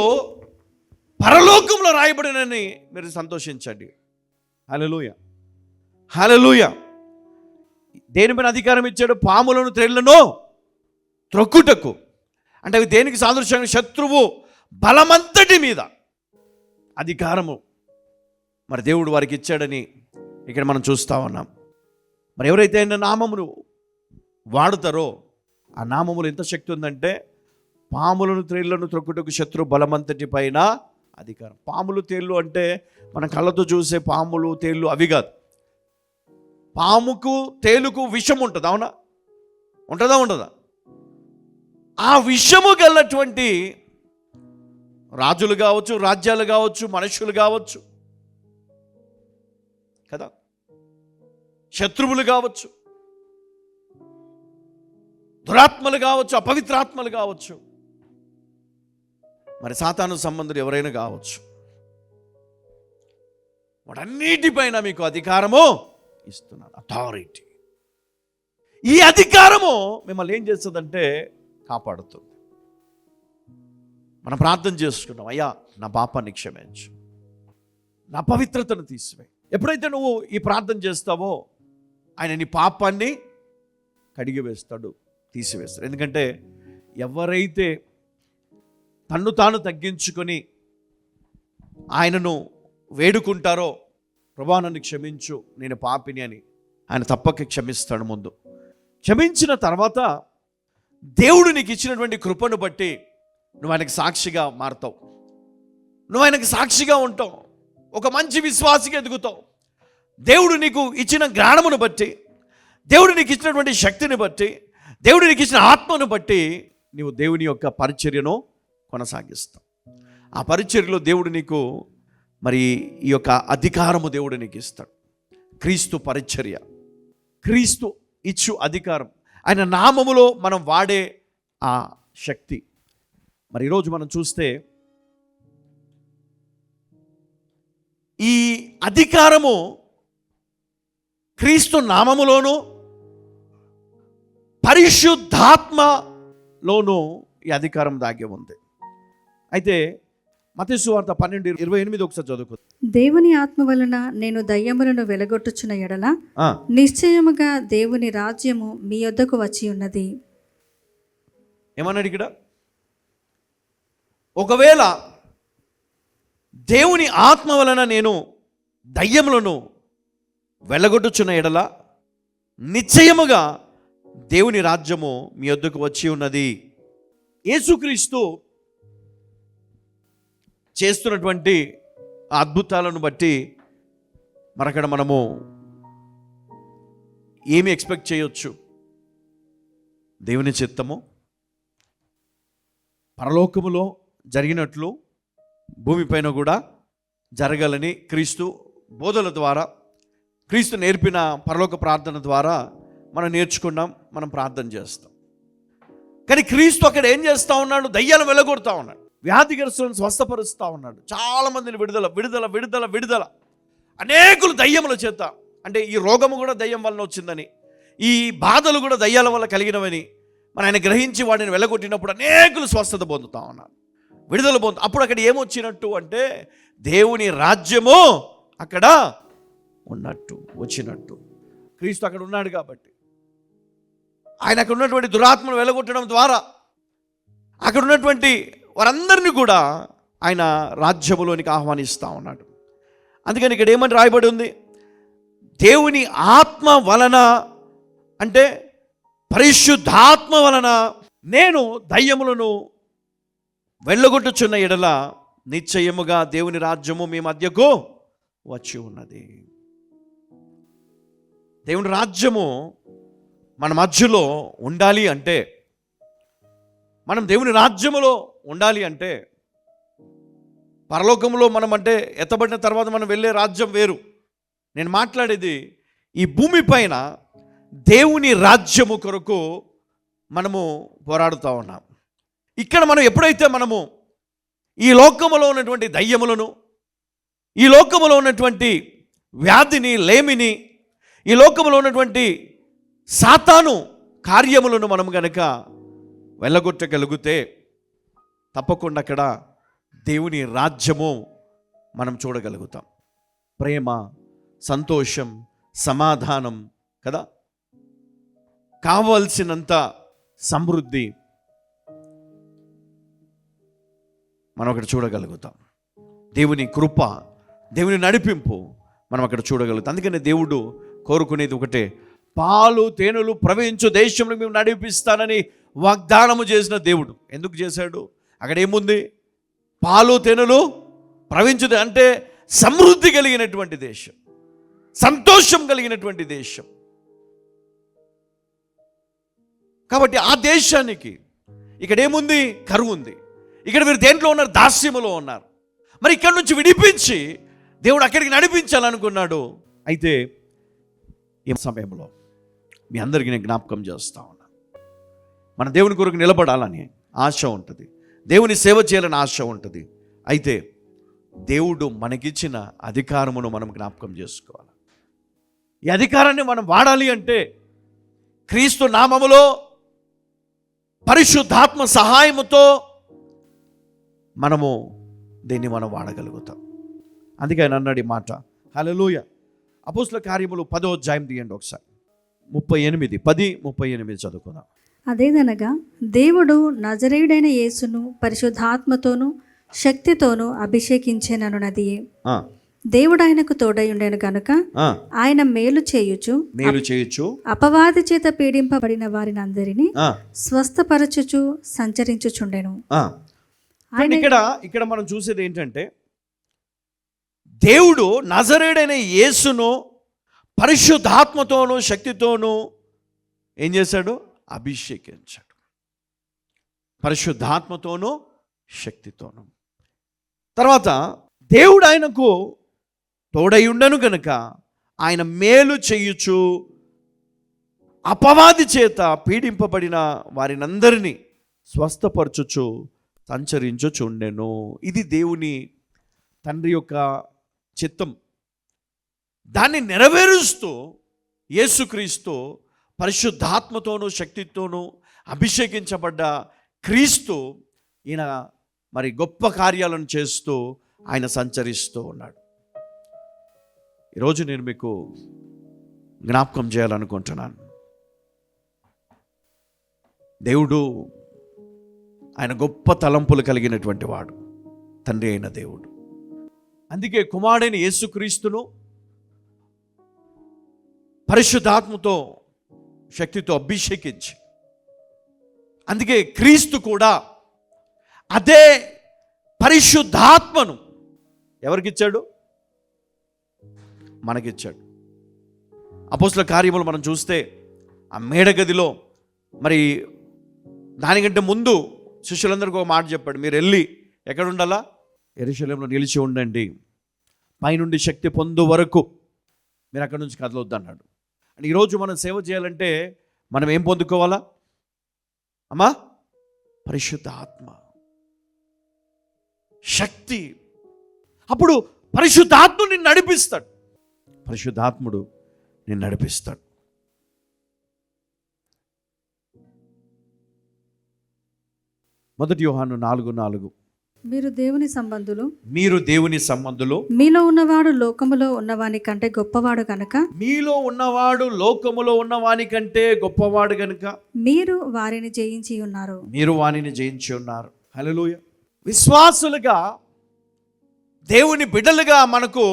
[SPEAKER 1] పరలోకంలో రాయబడినని మీరు సంతోషించండి. హల్లెలూయా, హల్లెలూయా. దేనిపైన అధికారం ఇచ్చాడు? పాములను త్రేళ్లను త్రొక్కుటకు. అంటే అవి దేనికి సాదృశ్యంగా? శత్రువు బలమంతటి మీద అధికారము మరి దేవుడు వారికి ఇచ్చాడని ఇక్కడ మనం చూస్తూ ఉన్నాం. మరి ఎవరైతే ఆయన నామమును వాడుతారో ఆ నామములు ఎంత శక్తి ఉందంటే, పాములను త్రేళ్లను త్రొక్కుటకు శత్రు బలమంతటి పైన అధికారం. పాములు తేళ్ళు అంటే మన కళ్ళతో చూసే పాములు తేళ్ళు అవి కాదు. పాముకు తేలుకు విషం ఉంటుంది, అవునా? ఉంటుందా? ఆ విషము గలటువంటి రాజులు కావచ్చు, రాజ్యాలు కావచ్చు, మనుషులు కావచ్చు కదా, శత్రువులు కావచ్చు, దురాత్మలు కావచ్చు, అపవిత్రాత్మలు కావచ్చు, మరి సాతాను సంబంధులు ఎవరైనా కావచ్చు, వాటన్నిటిపైన మీకు అధికారము ఇస్తున్నాను, అథారిటీ. ఈ అధికారము మిమ్మల్ని ఏం చేస్తుందంటే కాపాడుతుంది. మనం ప్రార్థన చేసుకున్నాం, అయ్యా నా పాపాన్ని క్షమించు, నా పవిత్రతను తీసివేయి. ఎప్పుడైతే నువ్వు ఈ ప్రార్థన చేస్తావో ఆయన నీ పాపాన్ని కడిగి వేస్తాడు, తీసివేస్తాడు. ఎందుకంటే ఎవరైతే తన్ను తాను తగ్గించుకొని ఆయనను వేడుకుంటారో, ప్రభువా నన్ను క్షమించు, నేను పాపిని అని, ఆయన తప్పక క్షమిస్తాడు. ముందు క్షమించిన తర్వాత దేవుడు నీకు ఇచ్చినటువంటి కృపను బట్టి నువ్వు ఆయనకు సాక్షిగా మారుతావు, నువ్వు ఆయనకు సాక్షిగా ఉంటావు, ఒక మంచి విశ్వాసిగా ఎదుగుతావు. దేవుడు నీకు ఇచ్చిన జ్ఞానమును బట్టి, దేవుడు నీకు ఇచ్చినటువంటి శక్తిని బట్టి, దేవుడు నీకు ఇచ్చిన ఆత్మను బట్టి నీవు దేవుని యొక్క పరిచర్యను కొనసాగిస్తావు. ఆ పరిచర్యలో దేవుడు నీకు మరి ఈ యొక్క అధికారము దేవుడు నీకు ఇస్తాడు. క్రీస్తు పరిచర్య, క్రీస్తు ఇచ్చు అధికారం, ఆయన నామములో మనం వాడే ఆ శక్తి. మరి ఈరోజు మనం చూస్తే ఈ అధికారము క్రీస్తు నామములోను పరిశుద్ధాత్మలోను ఈ అధికారం దాగి ఉంది. అయితే మత్తయి సువార్త 12:28 ఒకసారి చదువుకో.
[SPEAKER 2] దేవుని ఆత్మ వలన నేను దయ్యములను వెలగొట్టుచున్న ఎడల నిశ్చయముగా దేవుని రాజ్యము మీ యొద్దకు వచ్చి ఉన్నది.
[SPEAKER 1] ఏమన్నాడు ఇక్కడ? ఒకవేళ దేవుని ఆత్మ వలన నేను దయ్యములను వెళ్ళగొట్టుచున్న ఎడల నిశ్చయముగా దేవుని రాజ్యము మీ వద్దకు వచ్చి ఉన్నది. యేసుక్రీస్తు చేస్తున్నటువంటి అద్భుతాలను బట్టి మరక్కడ మనము ఏమి ఎక్స్పెక్ట్ చేయొచ్చు? దేవుని చిత్తము పరలోకములో జరిగినట్లు భూమిపైన కూడా జరగాలని క్రీస్తు బోధల ద్వారా, క్రీస్తు నేర్పిన పరలోక ప్రార్థన ద్వారా మనం నేర్చుకున్నాం, మనం ప్రార్థన చేస్తాం. కానీ క్రీస్తు అక్కడ ఏం చేస్తూ ఉన్నాడు? దయ్యాలు వెళ్ళగొడతా ఉన్నాడు, వ్యాధిగ్రస్తులను స్వస్థపరుస్తూ ఉన్నాడు, చాలామందిని విడుదల విడుదల విడుదల విడుదల. అనేకులు దయ్యముల చేత, అంటే ఈ రోగము కూడా దయ్యం వలన వచ్చిందని, ఈ బాధలు కూడా దయ్యాల వల్ల కలిగినవని మన ఆయన గ్రహించి వాడిని వెళ్ళగొట్టినప్పుడు అనేకులు స్వస్థత పొందుతూ ఉన్నారు, విడుదల పొందు. అప్పుడు అక్కడ ఏమొచ్చినట్టు అంటే దేవుని రాజ్యము అక్కడ ఉన్నట్టు, వచ్చినట్టు. క్రీస్తు అక్కడ ఉన్నాడు కాబట్టి ఆయన అక్కడ ఉన్నటువంటి దురాత్మను వెళ్ళగొట్టడం ద్వారా అక్కడ ఉన్నటువంటి వారందరినీ కూడా ఆయన రాజ్యములోనికి ఆహ్వానిస్తూ ఉన్నాడు. అందుకని ఇక్కడ ఏమని రాయబడి ఉంది? దేవుని ఆత్మ వలన, అంటే పరిశుద్ధాత్మ వలన నేను దయ్యములను వెళ్ళగొట్టుచున్న ఎడల నిశ్చయముగా దేవుని రాజ్యము మీ మధ్యకు వచ్చి ఉన్నది. దేవుని రాజ్యము మన మధ్యలో ఉండాలి అంటే, మనం దేవుని రాజ్యములో ఉండాలి అంటే, పరలోకంలో మనం అంటే ఎత్తబడిన తర్వాత మనం వెళ్ళే రాజ్యం వేరు. నేను మాట్లాడేది ఈ భూమి పైన దేవుని రాజ్యము కొరకు మనము పోరాడుతూ ఉన్నాం. ఇక్కడ మనం ఎప్పుడైతే మనము ఈ లోకములో ఉన్నటువంటి దయ్యములను, ఈ లోకములో ఉన్నటువంటి వ్యాధిని, లేమిని, ఈ లోకములో ఉన్నటువంటి సాతాను కార్యములను మనం గనక వెళ్ళగొట్టగలిగితే తప్పకుండా అక్కడ దేవుని రాజ్యము మనం చూడగలుగుతాం. ప్రేమ, సంతోషం, సమాధానం కదా, కావలసినంత సమృద్ధి మనం అక్కడ చూడగలుగుతాం. దేవుని కృప, దేవుని నడిపింపు మనం అక్కడ చూడగలుగుతాం. అందుకని దేవుడు కోరుకునేది ఒకటే, పాలు తేనెలు ప్రవహించు దేశంలో మేము నడిపిస్తానని వాగ్దానము చేసిన దేవుడు. ఎందుకు చేశాడు? అక్కడ ఏముంది? పాలు తేనెలు ప్రవహించు, అంటే సమృద్ధి కలిగినటువంటి దేశం, సంతోషం కలిగినటువంటి దేశం. కాబట్టి ఆ దేశానికి ఇక్కడ ఏముంది? కరువు ఉంది. ఇక్కడ మీరు దేంట్లో ఉన్నారు? దాస్యములో ఉన్నారు. మరి ఇక్కడ నుంచి విడిపించి దేవుడు అక్కడికి నడిపించాలనుకున్నాడు. అయితే ఈ సమయంలో మీ అందరికీ నేను జ్ఞాపకం చేస్తా ఉన్నా, మన దేవుని కొరకు నిలబడాలని ఆశ ఉంటుంది, దేవుని సేవ చేయాలని ఆశ ఉంటుంది. అయితే దేవుడు మనకిచ్చిన అధికారమును మనం జ్ఞాపకం చేసుకోవాలి. ఈ అధికారాన్ని మనం వాడాలి అంటే క్రీస్తు నామములో పరిశుద్ధాత్మ సహాయముతో మనము దీన్ని మనం వాడగలుగుతాం. అందుకే ఆయన అన్నాడు ఈ మాట. హల్లెలూయా. అపోస్తల కార్యములు 10వ అధ్యాయం తీయండి ఒకసారి, 10:38 చదువుకుందాం.
[SPEAKER 2] అదేదనగా దేవుడు నజరేయుడైన యేసును పరిశుద్ధాత్మతోనూ శక్తితోనూ అభిషేకించెననున్నది. దేవుడు ఆయనకు తోడై ఉండెను గనుక ఆయన మేలు చేయుచు అపవాది చేత పీడింపబడిన వారిని అందరినీ స్వస్థపరచుచు సంచరించుచుండెను.
[SPEAKER 1] ఇక్కడ మనం చూసేది ఏంటంటే, దేవుడు నజరేయుడైన యేసును పరిశుద్ధాత్మతోనూ శక్తితోనూ ఏం చేశాడు? అభిషేకించాడు. పరిశుద్ధాత్మతోనూ శక్తితోనూ. తర్వాత దేవుడు ఆయనకు తోడై ఉండను గనుక ఆయన మేలు చేయుచు అపవాది చేత పీడింపబడిన వారినందరినీ స్వస్థపరచుచు సంచరించుచుండెను. ఇది దేవుని తండ్రి యొక్క చిత్తం. దాన్ని నెరవేరుస్తూ యేసుక్రీస్తు పరిశుద్ధాత్మతోనూ శక్తితోనూ అభిషేకించబడ్డ క్రీస్తు ఈయన మరి గొప్ప కార్యాలను చేస్తూ ఆయన సంచరిస్తూ ఉన్నాడు. ఈరోజు నేను మీకు జ్ఞాపకం చేయాలనుకుంటున్నాను. దేవుడు ఆయన గొప్ప తలంపులు కలిగినటువంటి వాడు, తండ్రి అయిన దేవుడు. అందుకే కుమారుడైన యేసుక్రీస్తును పరిశుద్ధాత్మతో శక్తితో అభిషేకించి, అందుకే క్రీస్తు కూడా అదే పరిశుద్ధాత్మను ఎవరికిచ్చాడు? మనకిచ్చాడు. అపోస్తల కార్యములు మనం చూస్తే ఆ మేడగదిలో మరి దానికంటే ముందు శిష్యులందరికీ ఒక మాట చెప్పాడు, మీరు వెళ్ళి ఎక్కడ ఉండాలా? యెరూషలేములో నిలిచి ఉండండి, పైనుండి శక్తి పొందు వరకు మీరు అక్కడి నుంచి కదలొద్దు అన్నాడు. అంటే ఈరోజు మనం సేవ చేయాలంటే మనం ఏం పొందుకోవాలా అమ్మా? పరిశుద్ధ ఆత్మ శక్తి. అప్పుడు పరిశుద్ధాత్ముడు నిన్ను నడిపిస్తాడు, పరిశుద్ధాత్ముడు నిన్ను నడిపిస్తాడు. మొదటి యోహాను 4:4,
[SPEAKER 2] మీరు దేవుని సంబంధులు,
[SPEAKER 1] మీరు దేవుని సంబంధులు,
[SPEAKER 2] మీలో ఉన్నవాడు లోకములో ఉన్నవాని కంటే గొప్పవాడు కనుక,
[SPEAKER 1] మీలో ఉన్నవాడు లోకములో ఉన్నవాని కంటే గొప్పవాడు కనుక
[SPEAKER 2] మీరు వారిని జయించి ఉన్నారు,
[SPEAKER 1] మీరు వానిని జయించి ఉన్నారు. హల్లెలూయా. విశ్వాసులుగా దేవుని బిడ్డలుగా మనకు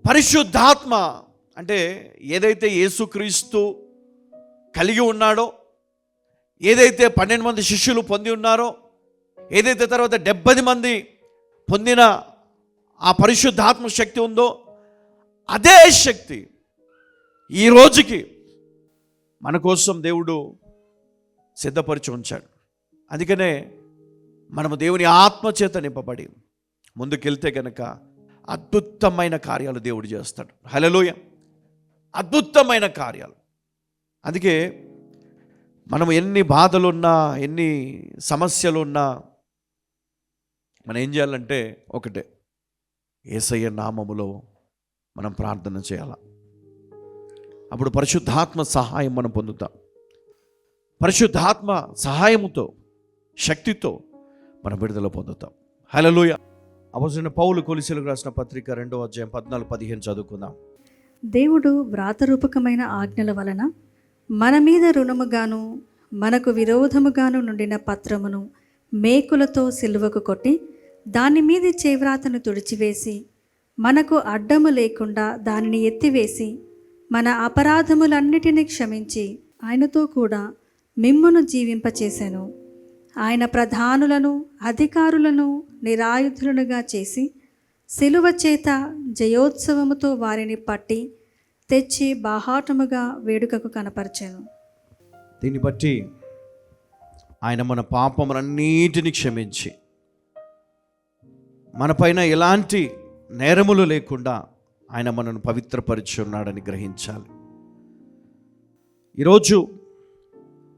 [SPEAKER 1] పరిశుద్ధాత్మ అంటే ఏదైతే యేసుక్రీస్తు కలిగి ఉన్నాడో, ఏదైతే 12 మంది శిష్యులు పొంది ఉన్నారో, ఏదైతే తర్వాత 70 మంది పొందిన ఆ పరిశుద్ధాత్మ శక్తి ఉందో, అదే శక్తి ఈ రోజుకి మన కోసం దేవుడు సిద్ధపరిచి ఉంచాడు. అందుకనే మనము దేవుని ఆత్మ చేత నింపబడి ముందుకెళ్తే కనుక అద్భుతమైన కార్యాలు దేవుడు చేస్తాడు. హల్లెలూయా. అద్భుతమైన కార్యాలు. అందుకే మనం ఎన్ని బాధలున్నా, ఎన్ని సమస్యలున్నా మనం ఏం చేయాలంటే ఒకటే, యేసయ్య నామములో మనం ప్రార్థన చేయాలి. అప్పుడు పరిశుద్ధాత్మ సహాయం మనం పొందుతాం. పరిశుద్ధాత్మ సహాయముతో, శక్తితో మనం విడుదల పొందుతాం. హల్లెలూయా. అపోస్తలుడైన పౌలు కొలస్సీయులకు రాసిన పత్రిక 2వ అధ్యాయం 14-15 చదువుకుందాం.
[SPEAKER 2] దేవుడు వ్రాతరూపకమైన ఆజ్ఞల వలన మన మీద రుణముగాను మనకు విరోధముగాను నుండిన పత్రమును మేకులతో సిలువకు కొట్టి దాని మీది చేవ్రాతను తుడిచివేసి మనకు అడ్డము లేకుండా దానిని ఎత్తివేసి మన అపరాధములన్నిటినీ క్షమించి ఆయనతో కూడా మిమ్మును జీవింపచేసెను. ఆయన ప్రధానులను అధికారులను నిరాయుధులనుగా చేసి సిలువ చేత జయోత్సవముతో వారిని పట్టి తెచ్చి బాహాటముగా వేడుకకు కనపరిచెను.
[SPEAKER 1] దీన్ని బట్టి ఆయన మన పాపములన్నిటిని క్షమించి మనపైన ఎలాంటి నేరములు లేకుండా ఆయన మనను పవిత్రపరిచి ఉన్నాడని గ్రహించాలి. ఈరోజు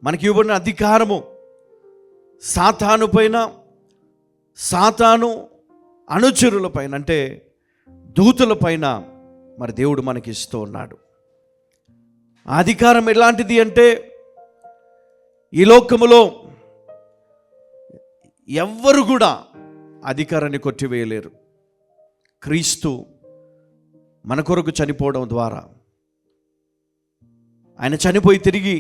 [SPEAKER 1] మనకి ఇవ్వబడిన అధికారము సాతాను పైన, సాతాను అనుచరుల పైన, అంటే దూతల పైన మరి దేవుడు మనకి ఇస్తూ ఉన్నాడు. ఆ అధికారం ఎలాంటిది అంటే ఈ లోకములో ఎవ్వరు కూడా అధికారాన్ని కొట్టివేయలేరు. క్రీస్తు మన కొరకు చనిపోవడం ద్వారా, ఆయన చనిపోయి తిరిగి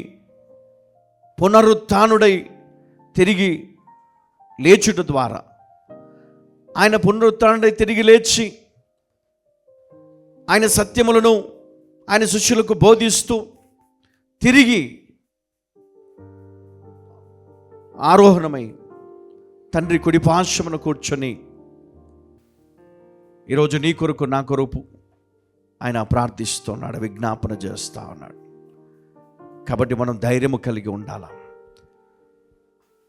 [SPEAKER 1] పునరుత్థానుడై తిరిగి లేచుట ద్వారా, ఆయన పునరుత్థానుడై తిరిగి లేచి ఆయన సత్యములను ఆయన శిష్యులకు బోధిస్తూ తిరిగి ఆరోహణమై తండ్రి కుడి పార్శ్వమున కూర్చొని ఈరోజు నీ కొరకు నా కొరకు ఆయన ప్రార్థిస్తున్నాడు, విజ్ఞాపన చేస్తూ ఉన్నాడు. కాబట్టి మనం ధైర్యము కలిగి ఉండాలి.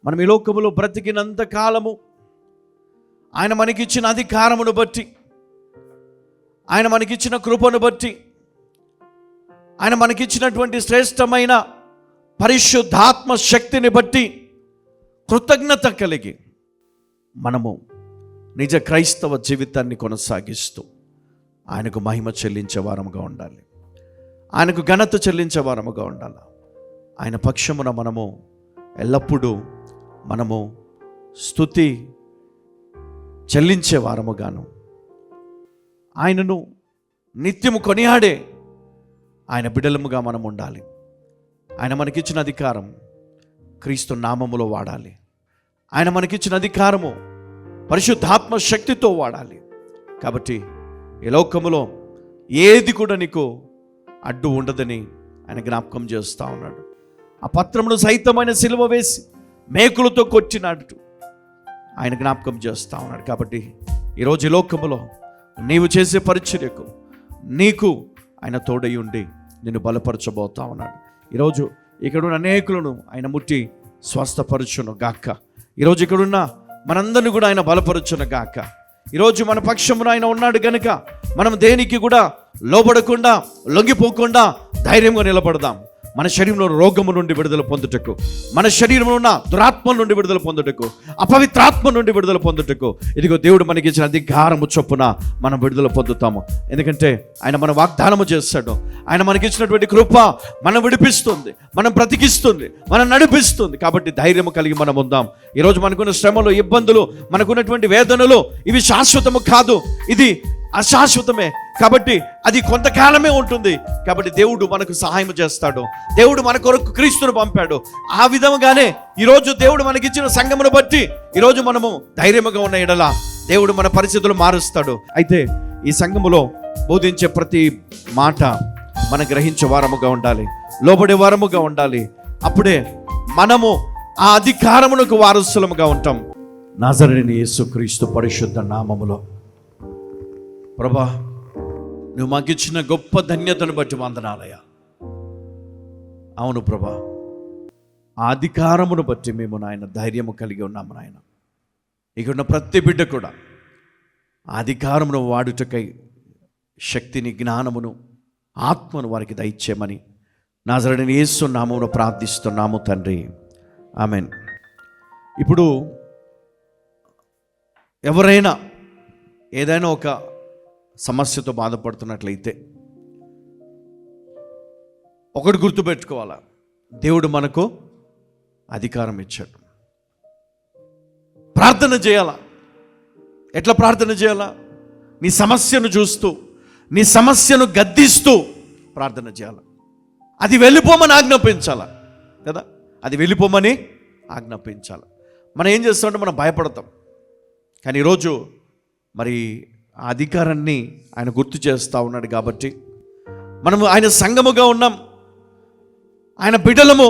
[SPEAKER 1] మనం ఈ లోకములో బ్రతికినంత కాలము ఆయన మనకిచ్చిన అధికారమును బట్టి, ఆయన మనకిచ్చిన కృపను బట్టి, ఆయన మనకిచ్చినటువంటి శ్రేష్టమైన పరిశుద్ధాత్మ శక్తిని బట్టి కృతజ్ఞత కలిగి మనము నిజ క్రైస్తవ జీవితాన్ని కొనసాగిస్తూ ఆయనకు మహిమ చెల్లించే వారముగా ఉండాలి, ఆయనకు ఘనత చెల్లించే వారముగా ఉండాలి. ఆయన పక్షమున మనము ఎల్లప్పుడూ మనము స్తుతి చెల్లించే వారముగాను, ఆయనను నిత్యము కొనియాడే ఆయన బిడ్డలముగా మనం ఉండాలి. ఆయన మనకిచ్చిన అధికారం క్రీస్తు నామములో వాడాలి. ఆయన మనకిచ్చిన అధికారము పరిశుద్ధాత్మ శక్తితో వాడాలి. కాబట్టి ఈ లోకములో ఏది కూడా నీకు అడ్డు ఉండదని ఆయన జ్ఞాపకం చేస్తూ ఉన్నాడు. ఆ పత్రమును సైతమైన సిలువ వేసి మేకులతో కొట్టినాడు ఆయన జ్ఞాపకం చేస్తూ ఉన్నాడు. కాబట్టి ఈరోజు ఈ లోకములో నీవు చేసే పరిచర్యకు నీకు ఆయన తోడై ఉండి నిన్ను బలపరచబోతా ఉన్నాడు. ఈరోజు ఇక్కడున్న అనేకులను ఆయన ముట్టి స్వస్థపరచును గాక. ఈరోజు ఇక్కడున్న మనందరిని కూడా ఆయన బలపరచును గాక. ఈరోజు మన పక్షమున ఆయన ఉన్నాడు కనుక మనం దేనికి కూడా లోబడకుండా లొంగిపోకుండా ధైర్యంగా నిలబడదాం. మన శరీరంలో రోగము నుండి విడుదల పొందుటకు, మన శరీరంలో ఉన్న దురాత్మ నుండి విడుదల పొందుటకు, అపవిత్రాత్మ నుండి విడుదల పొందుటకు ఇదిగో దేవుడు మనకి ఇచ్చిన అధికారము చొప్పున మనం విడుదల పొందుతాము. ఎందుకంటే ఆయన మన వాగ్దానము చేస్తాడు. ఆయన మనకిచ్చినటువంటి కృప మనం విడిపిస్తుంది, మనం బ్రతికిస్తుంది, మనం నడిపిస్తుంది. కాబట్టి ధైర్యము కలిగి మనం ఉందాం. ఈరోజు మనకున్న శ్రమలు, ఇబ్బందులు, మనకున్నటువంటి వేదనలు ఇవి శాశ్వతము కాదు, ఇది అశాశ్వతమే. కాబట్టి అది కొంతకాలమే ఉంటుంది. కాబట్టి దేవుడు మనకు సహాయం చేస్తాడు. దేవుడు మన కొరకు క్రీస్తును పంపాడు. ఆ విధంగానే ఈరోజు దేవుడు మనకిచ్చిన సంఘమును బట్టి ఈరోజు మనము ధైర్యముగా ఉన్న ఎడల దేవుడు మన పరిస్థితులు మారుస్తాడు. అయితే ఈ సంఘములో బోధించే ప్రతి మాట మనం గ్రహించే వారముగా ఉండాలి, లోబడే వారముగా ఉండాలి. అప్పుడే మనము ఆ అధికారమునకు వారసులముగా ఉంటాం. నజరేయుడైన యేసుక్రీస్తు పరిశుద్ధ నామములో ప్రభా, నువ్వు మాకు ఇచ్చిన గొప్ప ధన్యతను బట్టి వందనాలయ్యా. అవును ప్రభా, ఆ అధికారమును బట్టి మేము నాయన ధైర్యము కలిగి ఉన్నాము నాయన. ఇక ఉన్న ప్రతి బిడ్డ కూడా ఆ అధికారమును వాడుటకై శక్తిని, జ్ఞానమును, ఆత్మను వారికి దయచేయమని నజరేయుడైన యేసు నామములో ప్రార్థిస్తున్నాము తండ్రి, ఆమేన్. ఇప్పుడు ఎవరైనా ఏదైనా ఒక సమస్యతో బాధపడుతున్నట్లయితే ఒకటి గుర్తుపెట్టుకోవాలా, దేవుడు మనకు అధికారం ఇచ్చాడు. ప్రార్థన చేయాలా. ఎట్లా ప్రార్థన చేయాలా? నీ సమస్యను చూస్తూ, నీ సమస్యను గద్దిస్తూ ప్రార్థన చేయాలి. అది వెళ్ళిపోమని ఆజ్ఞాపించాల కదా, అది వెళ్ళిపోమని ఆజ్ఞాపించాలి. మనం ఏం చేస్తామంటే మనం భయపడతాం. కానీ ఈరోజు మరి ఆ అధికారాన్ని ఆయన గుర్తు చేస్తూ ఉన్నాడు. కాబట్టి మనము ఆయన సంఘముగా ఉన్నాం, ఆయన బిడ్డలము.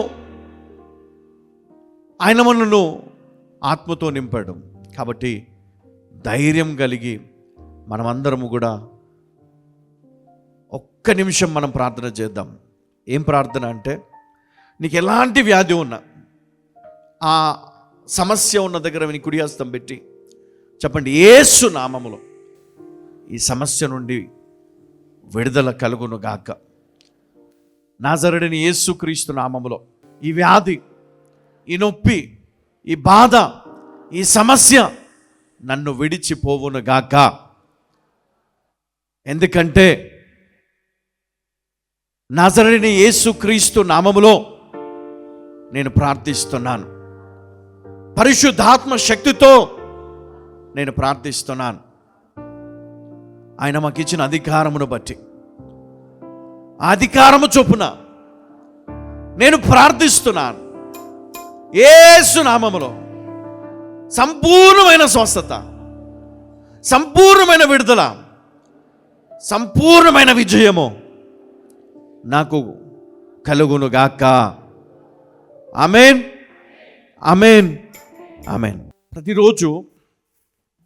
[SPEAKER 1] ఆయన మనను ఆత్మతో నింపాడు. కాబట్టి ధైర్యం కలిగి మనమందరము కూడా ఒక్క నిమిషం మనం ప్రార్థన చేద్దాం. ఏం ప్రార్థన అంటే, నీకు ఎలాంటి వ్యాధి ఉన్నా ఆ సమస్య ఉన్న దగ్గర నీ కుడి హస్తం పెట్టి చెప్పండి, యేసు నామములో ఈ సమస్య నుండి విడుదల కలుగును గాక. నజరేయుడైన యేసుక్రీస్తు నామములో ఈ వ్యాధి, ఈ నొప్పి, ఈ బాధ, ఈ సమస్య నన్ను విడిచిపోవును గాక. ఎందుకంటే నజరేయుడైన యేసుక్రీస్తు నామములో నేను ప్రార్థిస్తున్నాను. పరిశుద్ధాత్మ శక్తితో నేను ప్రార్థిస్తున్నాను. ఆయన మాకు ఇచ్చిన అధికారమును బట్టి, ఆ అధికారము చొప్పున నేను ప్రార్థిస్తున్నాను. యేసు నామములో సంపూర్ణమైన స్వస్థత, సంపూర్ణమైన విడుదల, సంపూర్ణమైన విజయము నాకు కలుగును గాక. ఆమేన్, ఆమేన్, ఆమేన్. ప్రతిరోజు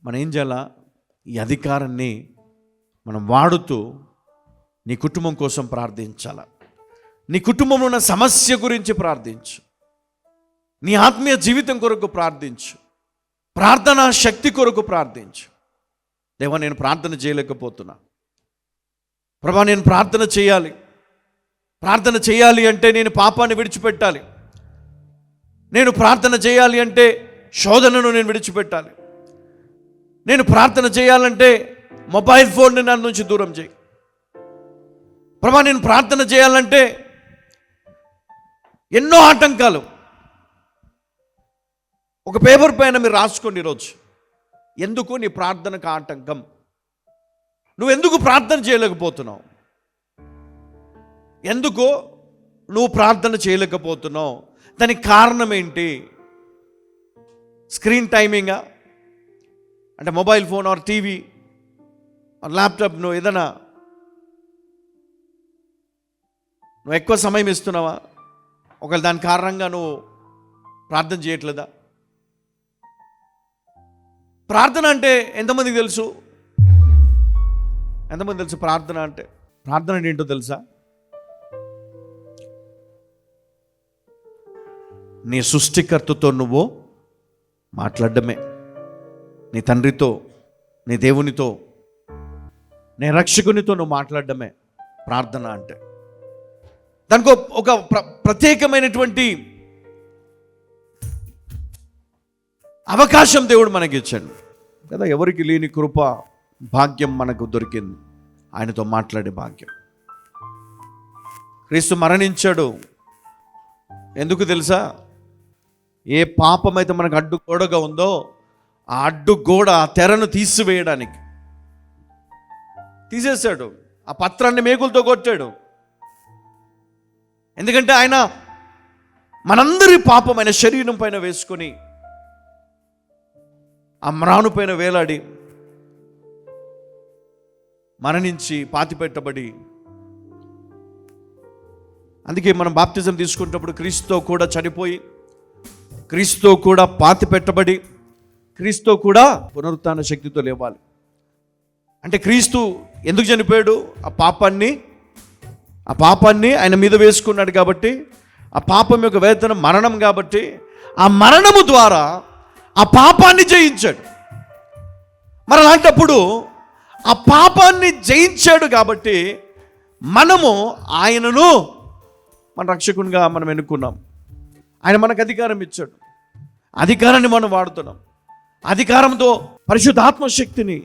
[SPEAKER 1] మనం ఏం చేయాలా? ఈ అధికారాన్ని మనం వాడుతూ నీ కుటుంబం కోసం ప్రార్థించాల. నీ కుటుంబంలో ఉన్న సమస్య గురించి ప్రార్థించు. నీ ఆత్మీయ జీవితం కొరకు ప్రార్థించు. ప్రార్థనా శక్తి కొరకు ప్రార్థించు. దేవా, నేను ప్రార్థన చేయలేకపోతున్నా. ప్రభా, నేను ప్రార్థన చేయాలి. ప్రార్థన చేయాలి అంటే నేను పాపాన్ని విడిచిపెట్టాలి. నేను ప్రార్థన చేయాలి అంటే శోధనను నేను విడిచిపెట్టాలి. నేను ప్రార్థన చేయాలంటే మొబైల్ ఫోన్ని నన్ను నుంచి దూరం చేయి. ప్రభా, నేను ప్రార్థన చేయాలంటే ఎన్నో ఆటంకాలు. ఒక పేపర్ పైన మీరు రాసుకోండి ఈరోజు, ఎందుకు నీ ప్రార్థనకు ఆటంకం, నువ్వు ఎందుకు ప్రార్థన చేయలేకపోతున్నావు, ఎందుకు నువ్వు ప్రార్థన చేయలేకపోతున్నావు, దానికి కారణం ఏంటి? స్క్రీన్ టైమింగా, అంటే mobile phone or TV or laptop, నువ్వు ఏదైనా నువ్వు ఎక్కువ సమయం ఇస్తున్నావా? ఒకవేళ దాని కారణంగా నువ్వు ప్రార్థన చేయట్లేదా? ప్రార్థన అంటే ఎంతమందికి తెలుసు? ఎంతమంది తెలుసు ప్రార్థన అంటే? ప్రార్థన అంటే ఏంటో తెలుసా? నీ సృష్టికర్తతో నువ్వు మాట్లాడడమే, నీ తండ్రితో, నీ దేవునితో, నీ రక్షకునితో నువ్వు మాట్లాడడమే ప్రార్థన అంటే. దానికి ఒక ప్రత్యేకమైనటువంటి అవకాశం దేవుడు మనకి ఇచ్చాడు కదా. ఎవరికి లేని కృప, భాగ్యం మనకు దొరికింది, ఆయనతో మాట్లాడే భాగ్యం. క్రీస్తు మరణించాడు ఎందుకు తెలుసా? ఏ పాపం అయితే మనకు అడ్డుగోడగా ఉందో ఆ అడ్డుగోడ, ఆ తెరను తీసివేయడానికి తీసేశాడు. ఆ పత్రాన్ని మేకులతో కొట్టాడు. ఎందుకంటే ఆయన మనందరి పాపం ఆయన శరీరం పైన వేసుకొని ఆ మ్రాను పైన వేలాడి మరణించి పాతిపెట్టబడి, అందుకే మనం బాప్తిజం తీసుకున్నప్పుడు క్రీస్తుతో కూడా చనిపోయి, క్రీస్తుతో కూడా పాతిపెట్టబడి, క్రీస్తుతో కూడా పునరుత్థాన శక్తితో లేవాలి. అంటే క్రీస్తు ఎందుకు చనిపోయాడు? ఆ పాపాన్ని ఆయన మీద వేసుకున్నాడు కాబట్టి, ఆ పాపం యొక్క వేతనం మరణం కాబట్టి, ఆ మరణము ద్వారా ఆ పాపాన్ని జయించాడు. మరి అలాంటప్పుడు ఆ పాపాన్ని జయించాడు కాబట్టి మనము ఆయనను మన రక్షకునిగా మనం ఎన్నుకున్నాం. ఆయన మనకు అధికారం ఇచ్చాడు. అధికారాన్ని మనం వాడుతున్నాం. అధికారంతో పరిశుద్ధాత్మ శక్తిని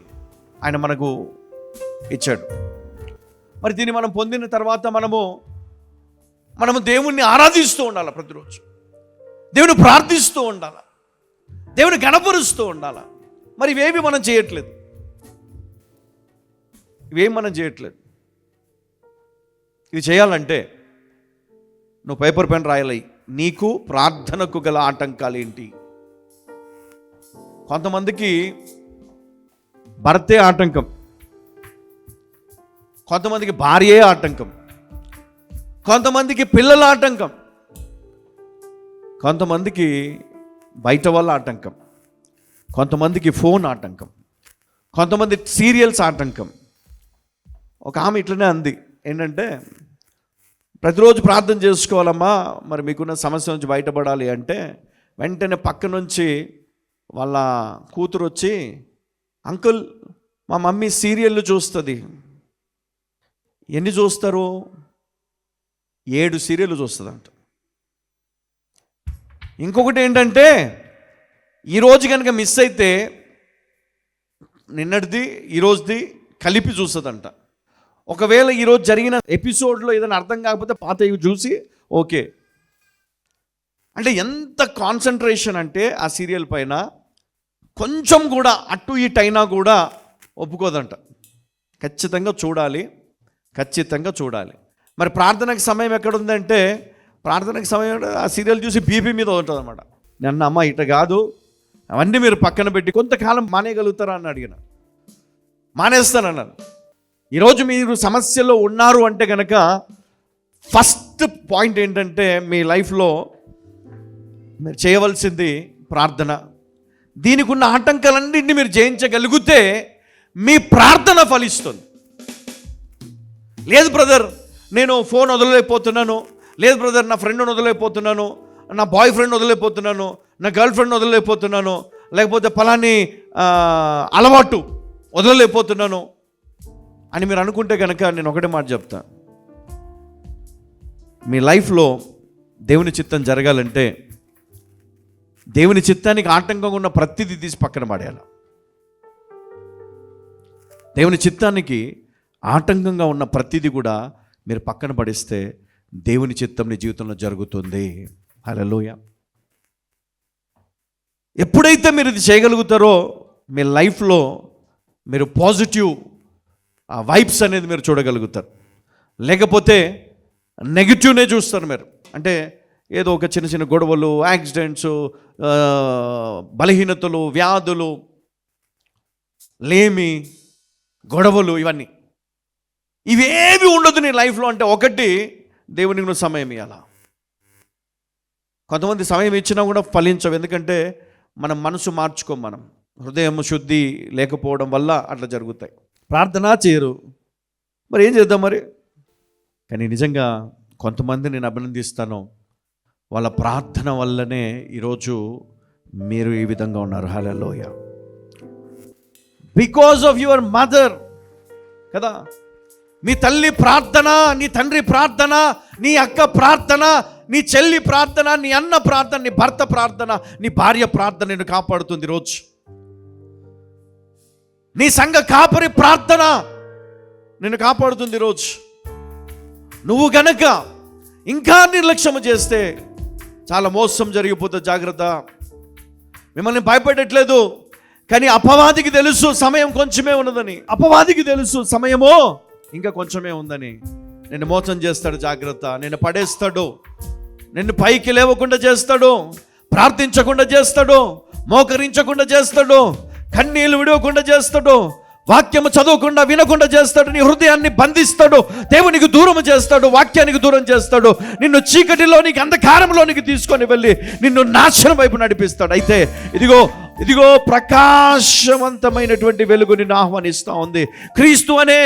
[SPEAKER 1] ఆయన మనకు ఇచ్చాడు. మరి దీన్ని మనం పొందిన తర్వాత మనము దేవుణ్ణి ఆరాధిస్తూ ఉండాలి. ప్రతిరోజు దేవుని ప్రార్థిస్తూ ఉండాలి, దేవుని గణపరుస్తూ ఉండాలి. మరి ఇవేమి మనం చేయట్లేదు. ఇవి చేయాలంటే నువ్వు పేపర్ పెన్ రాయాలి. నీకు ప్రార్థనకు గల ఆటంకాలు ఏంటి? కొంతమందికి భర్తే ఆటంకం, కొంతమందికి భార్యే ఆటంకం, కొంతమందికి పిల్లల ఆటంకం, కొంతమందికి బయట వాళ్ళ ఆటంకం, కొంతమందికి ఫోన్ ఆటంకం, కొంతమంది సీరియల్స్ ఆటంకం. ఒక ఆమె ఇట్లనే అంది, ఏంటంటే ప్రతిరోజు ప్రార్థన చేసుకోవాలమ్మా, మరి మీకున్న సమస్య నుంచి బయటపడాలి అంటే, వెంటనే పక్క నుంచి వాళ్ళ కూతురు వచ్చి, అంకుల్ మా మమ్మీ సీరియళ్ళు చూస్తుంది. ఎన్ని చూస్తారు? 7 సీరియళ్ళు చూస్తుందంట. ఇంకొకటి ఏంటంటే, ఈరోజు కనుక మిస్ అయితే నిన్నటిది ఈరోజుది కలిపి చూస్తుందంట. ఒకవేళ ఈరోజు జరిగిన ఎపిసోడ్లో ఏదైనా అర్థం కాకపోతే పాత ఇవి చూసి ఓకే. అంటే ఎంత కాన్సన్ట్రేషన్ అంటే ఆ సీరియల్ పైన, కొంచెం కూడా అటు ఇటు అయినా కూడా ఒప్పుకోదంట. ఖచ్చితంగా చూడాలి. మరి ప్రార్థనకు సమయం ఎక్కడుందంటే, ప్రార్థనకు సమయం ఆ సీరియల్ చూసి బీపీ మీద ఉంటుంది అనమాట. నన్ను అమ్మ ఇట కాదు, అవన్నీ మీరు పక్కన పెట్టి కొంతకాలం మానేయగలుగుతారా అని అడిగిన. మానేస్తానన్నాను. ఈరోజు మీరు సమస్యలో ఉన్నారు అంటే కనుక ఫస్ట్ పాయింట్ ఏంటంటే, మీ లైఫ్లో మీరు చేయవలసింది ప్రార్థన. దీనికి ఉన్న ఆటంకాలన్నింటినీ మీరు జయించగలిగితే మీ ప్రార్థన ఫలిస్తుంది. లేదు బ్రదర్ నేను ఫోన్ వదలలేకపోతున్నాను, లేదు బ్రదర్ నా ఫ్రెండ్ని వదలలేకపోతున్నాను, నా బాయ్ ఫ్రెండ్ వదలలేకపోతున్నాను, నా గర్ల్ ఫ్రెండ్ వదలలేకపోతున్నాను, లేకపోతే ఫలాని అలవాటు వదలలేకపోతున్నాను అని మీరు అనుకుంటే కనుక నేను ఒకటే మాట చెప్తా. మీ లైఫ్లో దేవుని చిత్తం జరగాలంటే, దేవుని చిత్తానికి ఆటంకంగా ఉన్న ప్రతిదీ తీసి పక్కన పడేయాలి. దేవుని చిత్తానికి ఆటంకంగా ఉన్న ప్రతిదీ కూడా మీరు పక్కన పడేస్తే దేవుని చిత్తం నీ జీవితంలో జరుగుతుంది. హల్లెలూయా. ఎప్పుడైతే మీరు ఇది చేయగలుగుతారో మీ లైఫ్లో మీరు పాజిటివ్ వైబ్స్ అనేది మీరు చూడగలుగుతారు. లేకపోతే నెగిటివ్నే చూస్తారు మీరు. అంటే ఏదో ఒక చిన్న చిన్న గొడవలు, యాక్సిడెంట్స్, బలహీనతలు, వ్యాధులు, లేమి, గొడవలు, ఇవేవి ఉండదు నీ లైఫ్లో. అంటే ఒకటి, దేవునికి నువ్వు సమయం ఇవ్వాలా. కొంతమంది సమయం ఇచ్చినా కూడా ఫలించవు, ఎందుకంటే మనం మనసు మార్చుకోం, మనం హృదయం శుద్ధి లేకపోవడం వల్ల అట్లా జరుగుతాయి. ప్రార్థన చేయరు, మరి ఏం చేద్దాం మరి. కానీ నిజంగా కొంతమంది నేను అభినందిస్తాను, వాళ్ళ ప్రార్థన వల్లనే ఈరోజు మీరు ఈ విధంగా ఉన్నారు. హల్లెలూయా. బికాజ్ ఆఫ్ యువర్ మదర్ కదా, మీ తల్లి ప్రార్థన, నీ తండ్రి ప్రార్థన, నీ అక్క ప్రార్థన, నీ చెల్లి ప్రార్థన, నీ అన్న ప్రార్థన, నీ భర్త ప్రార్థన, నీ భార్య ప్రార్థన నిన్ను కాపాడుతుంది రోజు. నీ సంఘ కాపరి ప్రార్థన నిన్ను కాపాడుతుంది రోజు. నువ్వు గనక ఇంకా నిర్లక్ష్యం చేస్తే చాలా మోసం జరిగిపోతుంది. జాగ్రత్త. మిమ్మల్ని భయపెట్టట్లేదు, కానీ అపవాదికి తెలుసు సమయం కొంచెమే ఉన్నదని. అపవాదికి తెలుసు సమయమో ఇంకా కొంచెమే ఉందని. నిన్ను మోసం చేస్తాడు. జాగ్రత్త. నిన్ను పడేస్తాడు, నిన్ను పైకి లేవకుండా చేస్తాడు, ప్రార్థించకుండా చేస్తాడు, మోకరించకుండా చేస్తాడు, కన్నీళ్ళు విడవకుండా చేస్తాడు, వాక్యము చదవకుండా వినకుండా చేస్తాడు, నీ హృదయాన్ని బంధిస్తాడు, దేవునికి దూరం చేస్తాడు, వాక్యానికి దూరం చేస్తాడు, నిన్ను చీకటిలోనికి, అంధకారంలోనికి తీసుకొని వెళ్ళి నిన్ను నాశనం వైపు నడిపిస్తాడు. అయితే ఇదిగో ప్రకాశవంతమైనటువంటి వెలుగు నిన్ను ఆహ్వానిస్తూ ఉంది. క్రీస్తు అనే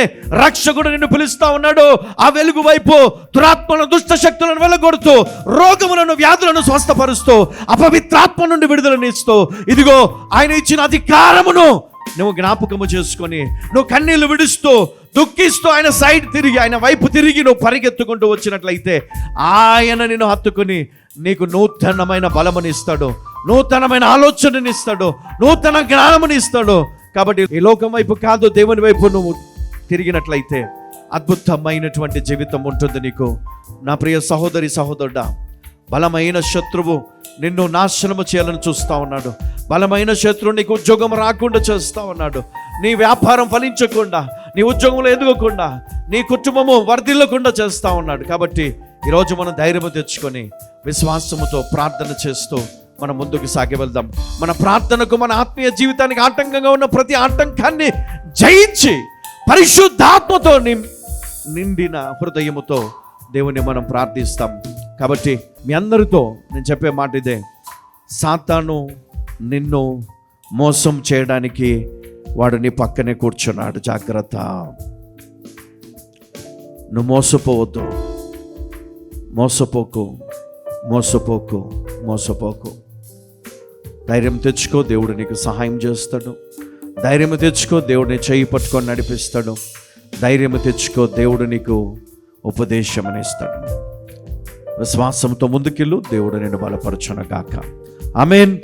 [SPEAKER 1] రక్షకుడు నిన్ను పిలుస్తూ ఉన్నాడు. ఆ వెలుగు వైపు దురాత్మలను, దుష్ట శక్తులను వెళ్ళగొడుతూ, రోగములను, వ్యాధులను స్వస్థపరుస్తూ, అపవిత్రాత్మ నుండి విడుదలనిస్తూ, ఇదిగో ఆయన ఇచ్చిన అధికారమును నువ్వు జ్ఞాపకము చేసుకొని, నువ్వు కన్నీళ్లు విడుస్తూ, దుఃఖిస్తూ ఆయన సైడ్ తిరిగి, ఆయన వైపు తిరిగి నువ్వు పరిగెత్తుకుంటూ వచ్చినట్లయితే ఆయన నిన్ను హత్తుకుని నీకు నూతనమైన బలమునిస్తాడు, నూతనమైన ఆలోచననిస్తాడు, నూతన జ్ఞానమునిస్తాడు. కాబట్టి ఈ లోకం వైపు కాదు, దేవుని వైపు నువ్వు తిరిగినట్లయితే అద్భుతమైనటువంటి జీవితం ఉంటుంది నీకు. నా ప్రియ సహోదరి, సహోదరుడా, బలమైన శత్రువు నిన్ను నాశనము చేయాలని చూస్తూ ఉన్నాడు. బలమైన శత్రువు నీకు ఉద్యోగం రాకుండా చేస్తూ ఉన్నాడు. నీ వ్యాపారం ఫలించకుండా, నీ ఉద్యోగంలో ఎదగకుండా, నీ కుటుంబము వర్ధిల్లకుండా చేస్తూ ఉన్నాడు. కాబట్టి ఈరోజు మనం ధైర్యము తెచ్చుకొని విశ్వాసముతో ప్రార్థన చేస్తూ మనం ముందుకు సాగి వెళ్దాం. మన ప్రార్థనకు, మన ఆత్మీయ జీవితానికి ఆటంకంగా ఉన్న ప్రతి ఆటంకాన్ని జయించి పరిశుద్ధాత్మతో నిండిన హృదయముతో దేవుని మనం ప్రార్థిస్తాం. కాబట్టి మీ అందరితో నేను చెప్పే మాట ఇదే, సాతాను నిన్ను మోసం చేయడానికి వాడు నీ పక్కనే కూర్చున్నాడు. జాగ్రత్త. నువ్వు మోసపోవద్దు. మోసపోకు. ధైర్యం తెచ్చుకో, దేవుడు నీకు సహాయం చేస్తాడు. ధైర్యం తెచ్చుకో, దేవుడిని చేయి పట్టుకొని నడిపిస్తాడు. ధైర్యం తెచ్చుకో, దేవుడు నీకు ఉపదేశం ఇస్తాడు. విశ్వాసంతో ముందుకెళ్ళు. దేవుడు నిన్ను బలపరచును గాక. ఆమేన్.